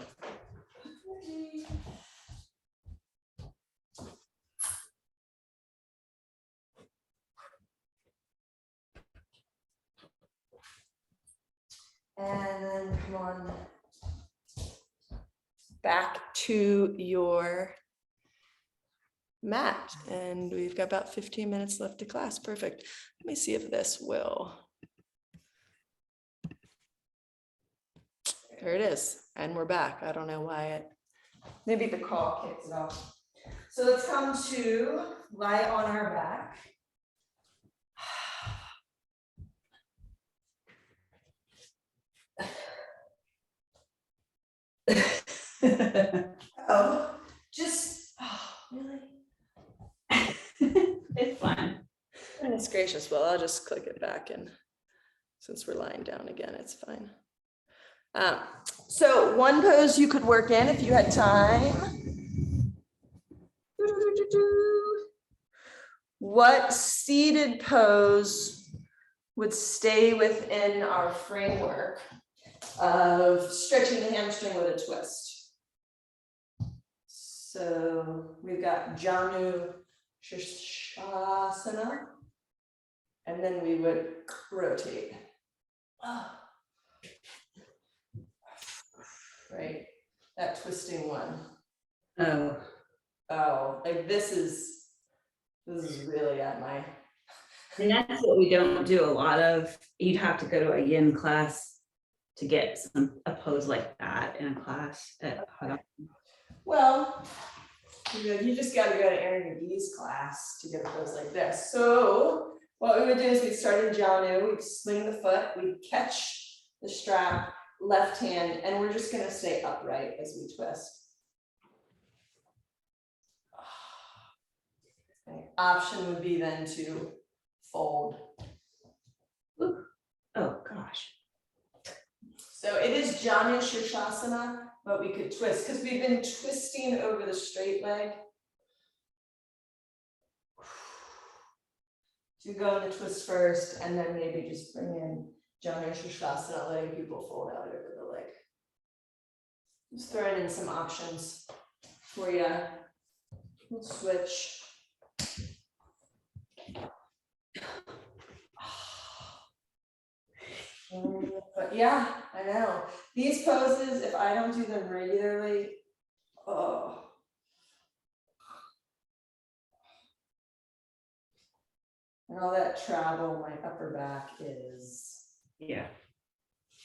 And then come on back to your mat. And we've got about 15 minutes left to class. Perfect. Let me see if this will. There it is. And we're back. I don't know why it, maybe the call kicks it off. So let's come to lie on our back. Oh, really? It's fun. Goodness gracious. Well, I'll just click it back, and since we're lying down again, it's fine. So one pose you could work in if you had time. What seated pose would stay within our framework of stretching the hamstring with a twist? So we've got Janu Shirshasana, and then we would rotate. Right, that twisting one. Oh, like this is really at my. And that's what we don't do a lot of. You'd have to go to a yin class to get a pose like that in a class at Well, you just got to go to Erin McGee's class to get a pose like this. So what we would do is we'd start in Janu, we'd swing the foot, we'd catch the strap, left hand, and we're just going to stay upright as we twist. Okay. Option would be then to fold. Ooh. Oh gosh. So it is Janu Shirshasana, but we could twist because we've been twisting over the straight leg. So you go in the twist first, and then maybe just bring in Janu Shirshasana, letting people fold out over the leg. Just throwing in some options for you. We'll switch. But yeah, I know. These poses, if I don't do them regularly, oh. And all that travel, my upper back is Yeah.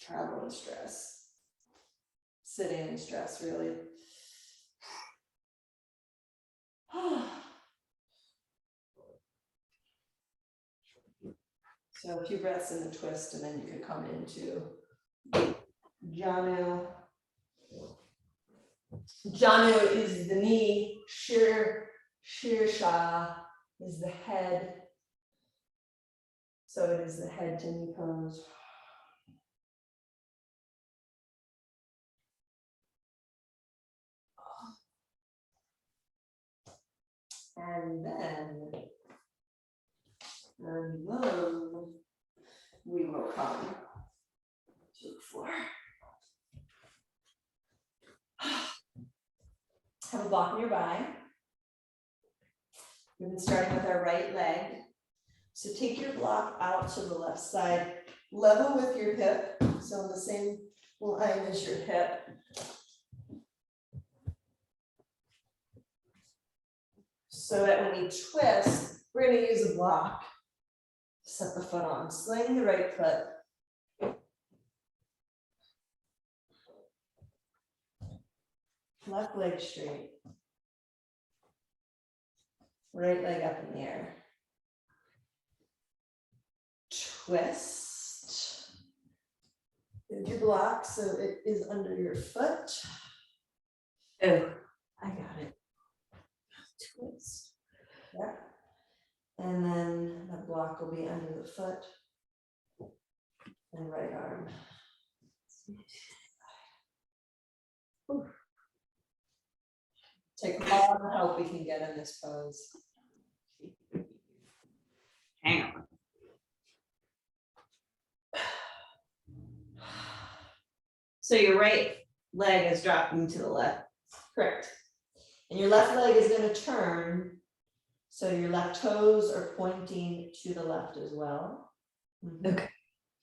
travel and stress. Sitting and stress, really. So a few breaths in the twist, and then you could come into Janu. Janu is the knee, Shirsha is the head. So it is the head to knee pose. And then we will come to the floor. Have a block nearby. We've been starting with our right leg. So take your block out to the left side, level with your hip. So on the same line as your hip. So that when we twist, we're gonna use a block. Set the foot on, sling the right foot. Left leg straight. Right leg up in the air. Twist. Move your block so it is under your foot. Oh, I got it. Twist. Yeah. And then the block will be under the foot. And right arm. Ooh. Take all the help we can get in this pose. Hang on. So your right leg is dropping to the left. Correct. And your left leg is going to turn. So your left toes are pointing to the left as well. Okay.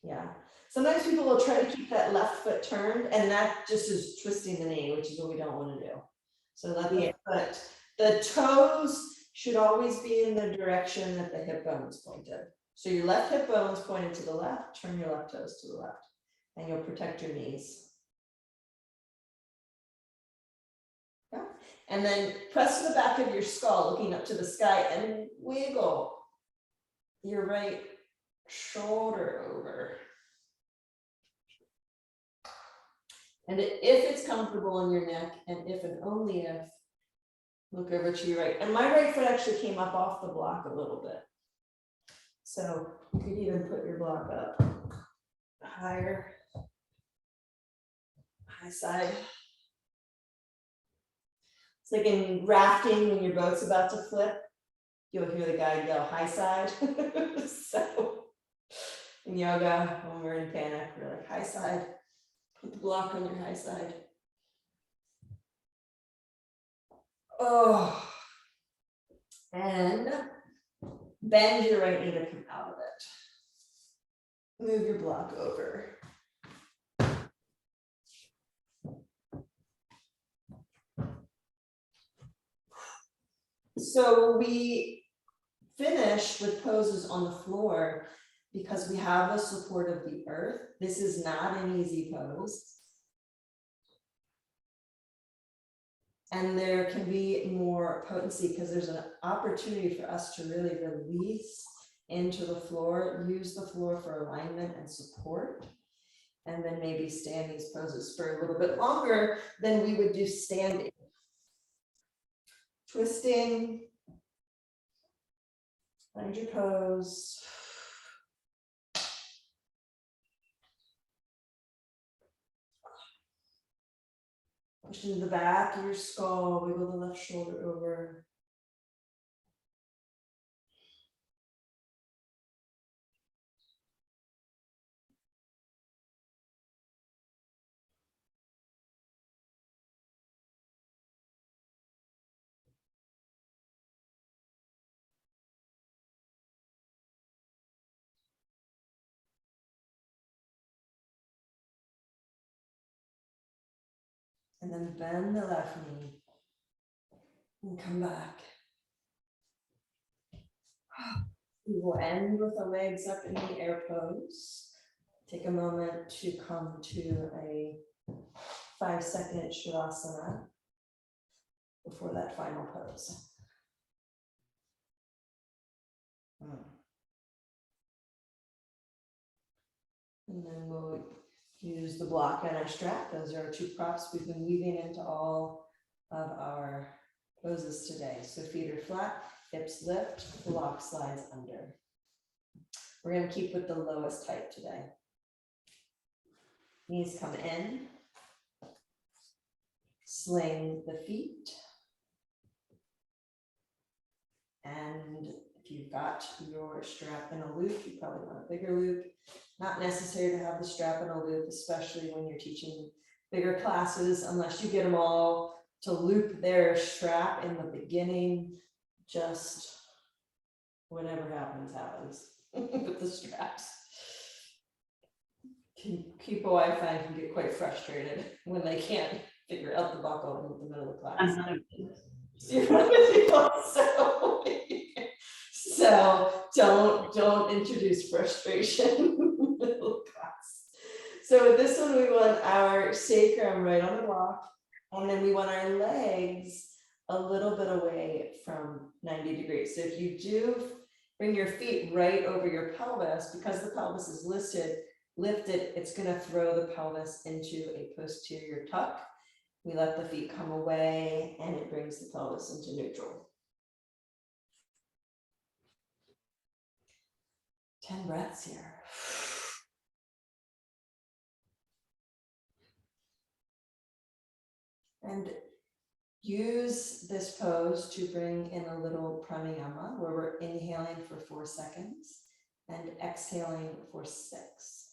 Yeah. Sometimes people will try to keep that left foot turned, and that just is twisting the knee, which is what we don't want to do. So let the foot, the toes should always be in the direction that the hip bone is pointed. So your left hip bone is pointed to the left, turn your left toes to the left, and you'll protect your knees. Yeah. And then press to the back of your skull, looking up to the sky, and wiggle your right shoulder over. And if it's comfortable on your neck, and if and only if, look over to your right. And my right foot actually came up off the block a little bit. So you could even put your block up higher, high side. It's like in rafting when your boat's about to flip, you'll hear the guy yell high side. So in yoga, when we're in panic, we're like high side. Put the block on your high side. Oh, and bend your right knee to come out of it. Move your block over. So we finish with poses on the floor because we have the support of the earth. This is not an easy pose. And there can be more potency because there's an opportunity for us to really release into the floor, use the floor for alignment and support, and then maybe stand these poses for a little bit longer than we would do standing. Twisting, find your pose. Push into the back of your skull, wiggle the left shoulder over. And then bend the left knee and come back. We will end with the legs up in the air pose. Take a moment to come to a 5-second Shavasana before that final pose. And then we'll use the block and our strap. Those are our two props we've been weaving into all of our poses today. So feet are flat, hips lift, block slides under. We're going to keep with the lowest height today. Knees come in. Sling the feet. And if you've got your strap in a loop, you probably want a bigger loop. Not necessary to have the strap in a loop, especially when you're teaching bigger classes, unless you get them all to loop their strap in the beginning. Just whatever happens, happens with the straps. people I find can get quite frustrated when they can't figure out the buckle in the middle of class. I'm not You're one of those people, so don't introduce frustration in the middle of class. So with this one, we want our sacrum right on the block, and then we want our legs a little bit away from 90 degrees. So if you do bring your feet right over your pelvis, because the pelvis is lifted, it's going to throw the pelvis into a posterior tuck. We let the feet come away and it brings the pelvis into neutral. 10 breaths here. And use this pose to bring in a little pranayama where we're inhaling for 4 seconds and exhaling for 6.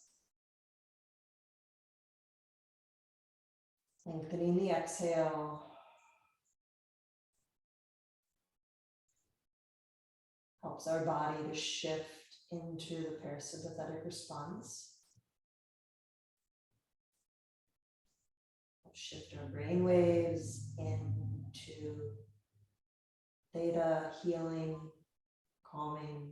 Lengthening the exhale. Helps our body to shift into the parasympathetic response. Shift our brain waves into theta, healing, calming.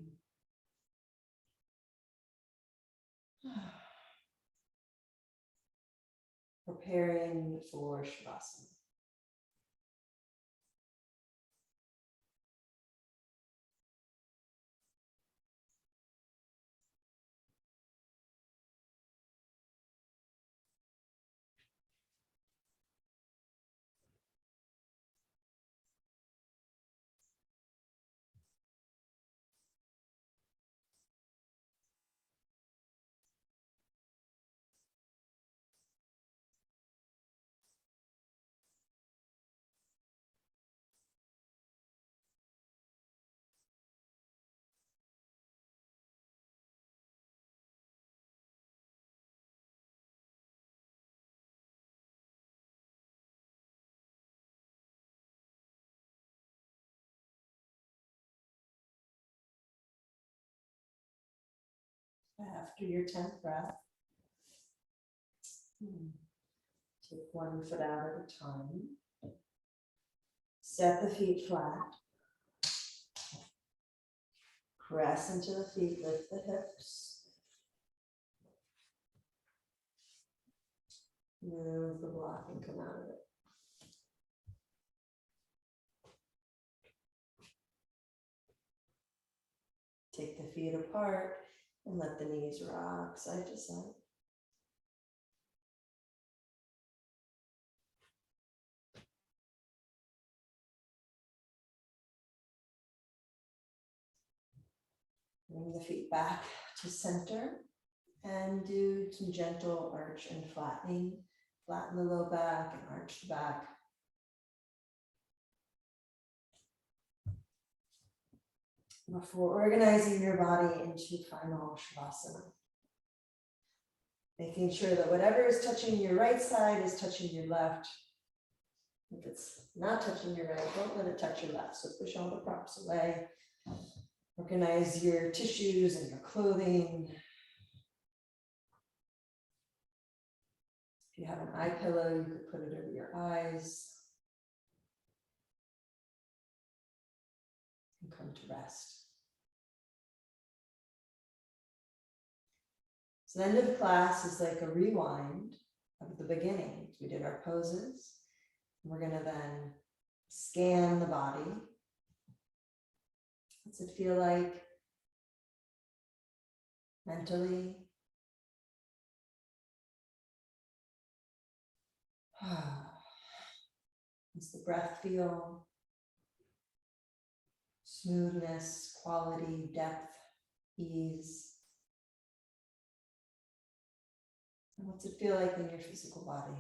Preparing for Shavasana. After your 10th breath, take one foot out at a time. Set the feet flat. Press into the feet, lift the hips. Move the block and come out of it. Take the feet apart and let the knees rock side to side. Bring the feet back to center and do some gentle arch and flattening. Flatten the low back and arch the back. Before organizing your body into final Shavasana. Making sure that whatever is touching your right side is touching your left. If it's not touching your right, don't let it touch your left. So push all the props away. Organize your tissues and your clothing. If you have an eye pillow, you could put it over your eyes. And come to rest. So the end of class is like a rewind of the beginning. We did our poses. We're going to then scan the body. What's it feel like mentally? Does the breath feel? Smoothness, quality, depth, ease. And what's it feel like in your physical body?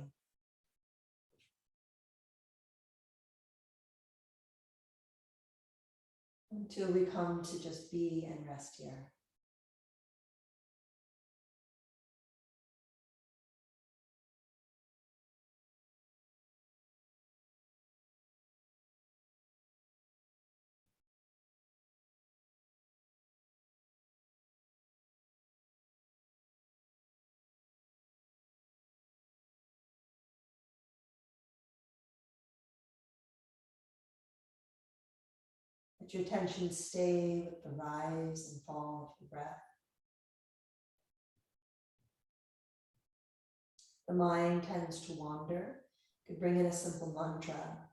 Until we come to just be and rest here. Let your attention stay with the rise and fall of the breath. The mind tends to wander. You could bring in a simple mantra,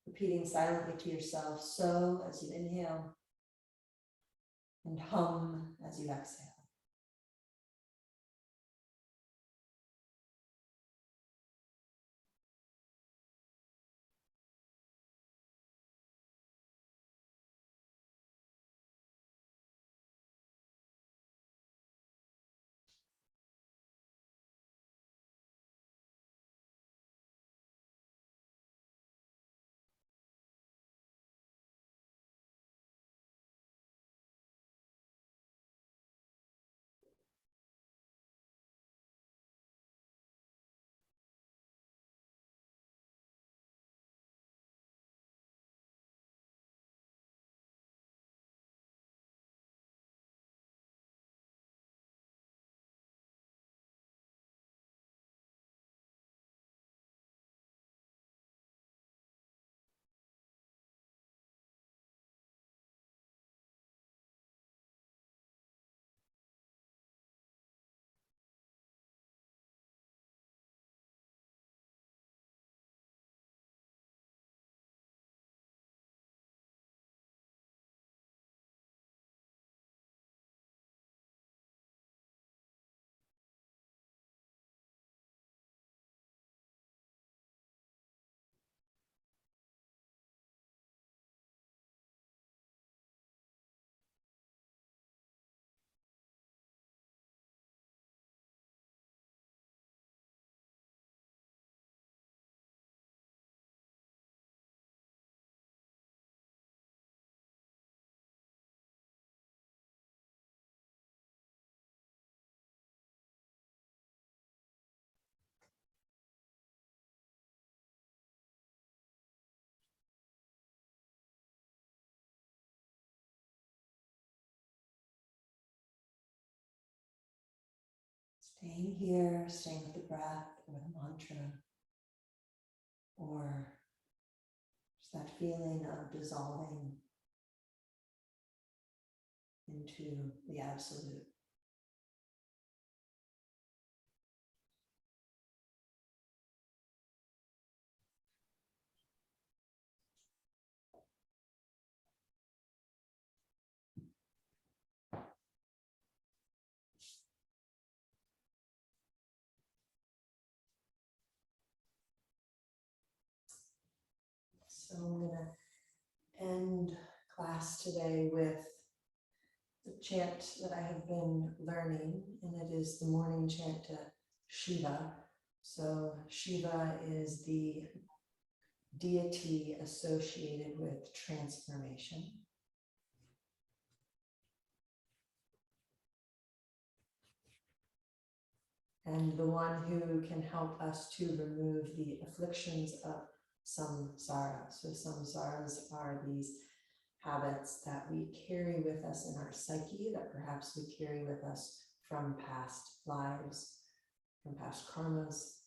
repeating silently to yourself, so as you inhale, and hum as you exhale. Staying here, staying with the breath or the mantra, or just that feeling of dissolving into the absolute. So I'm going to end class today with the chant that I have been learning, and it is the morning chant to Shiva. So Shiva is the deity associated with transformation. And the one who can help us to remove the afflictions of samsara. So samsaras are these habits that we carry with us in our psyche, that perhaps we carry with us from past lives, from past karmas.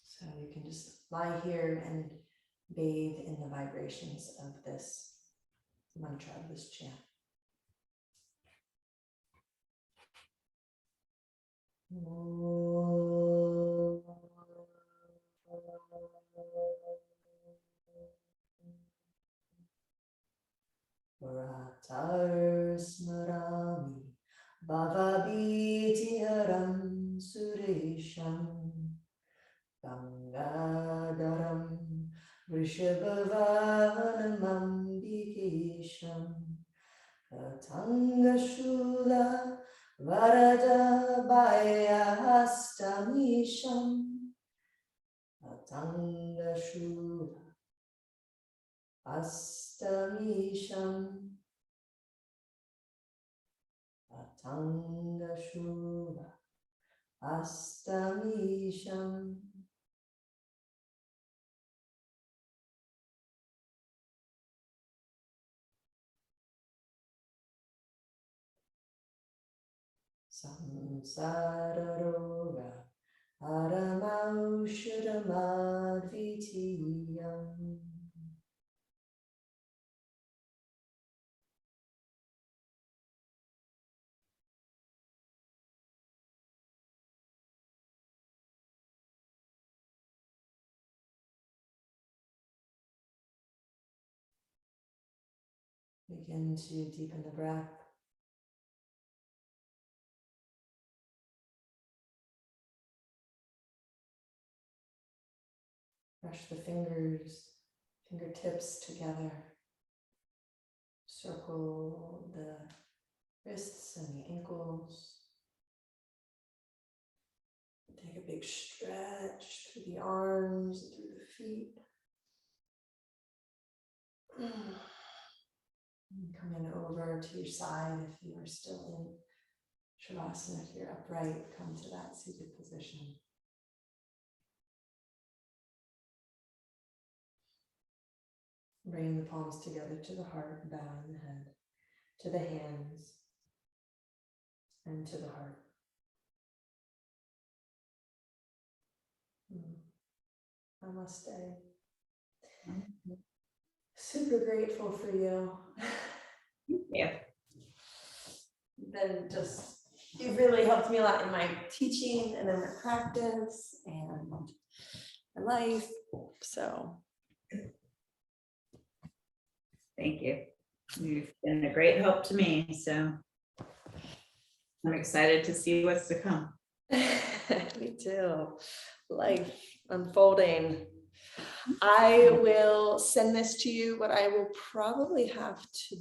So you can just lie here and bathe in the vibrations of this mantra, this chant. Vratar smarami bhavabhitiharam suresham Gangadaram Vrishabhavanamambikesham Katangashula Varadabhayahastamisham Katangashula Astamisham Katangashula Astamisham. Samsara roga aramaushadamadviti Begin to deepen the breath. Brush the fingertips together. Circle the wrists and the ankles. Take a big stretch through the arms, through the feet. And coming over to your side if you are still in Shavasana. If you're upright, come to that seated position. Bring the palms together to the heart, bowing the head, to the hands, and to the heart. Namaste. Super grateful for you. Yeah. You've really helped me a lot in my teaching and in my practice and my life. So Thank you. You've been a great help to me, so I'm excited to see what's to come. me too. Life unfolding. I will send this to you. What I will probably have to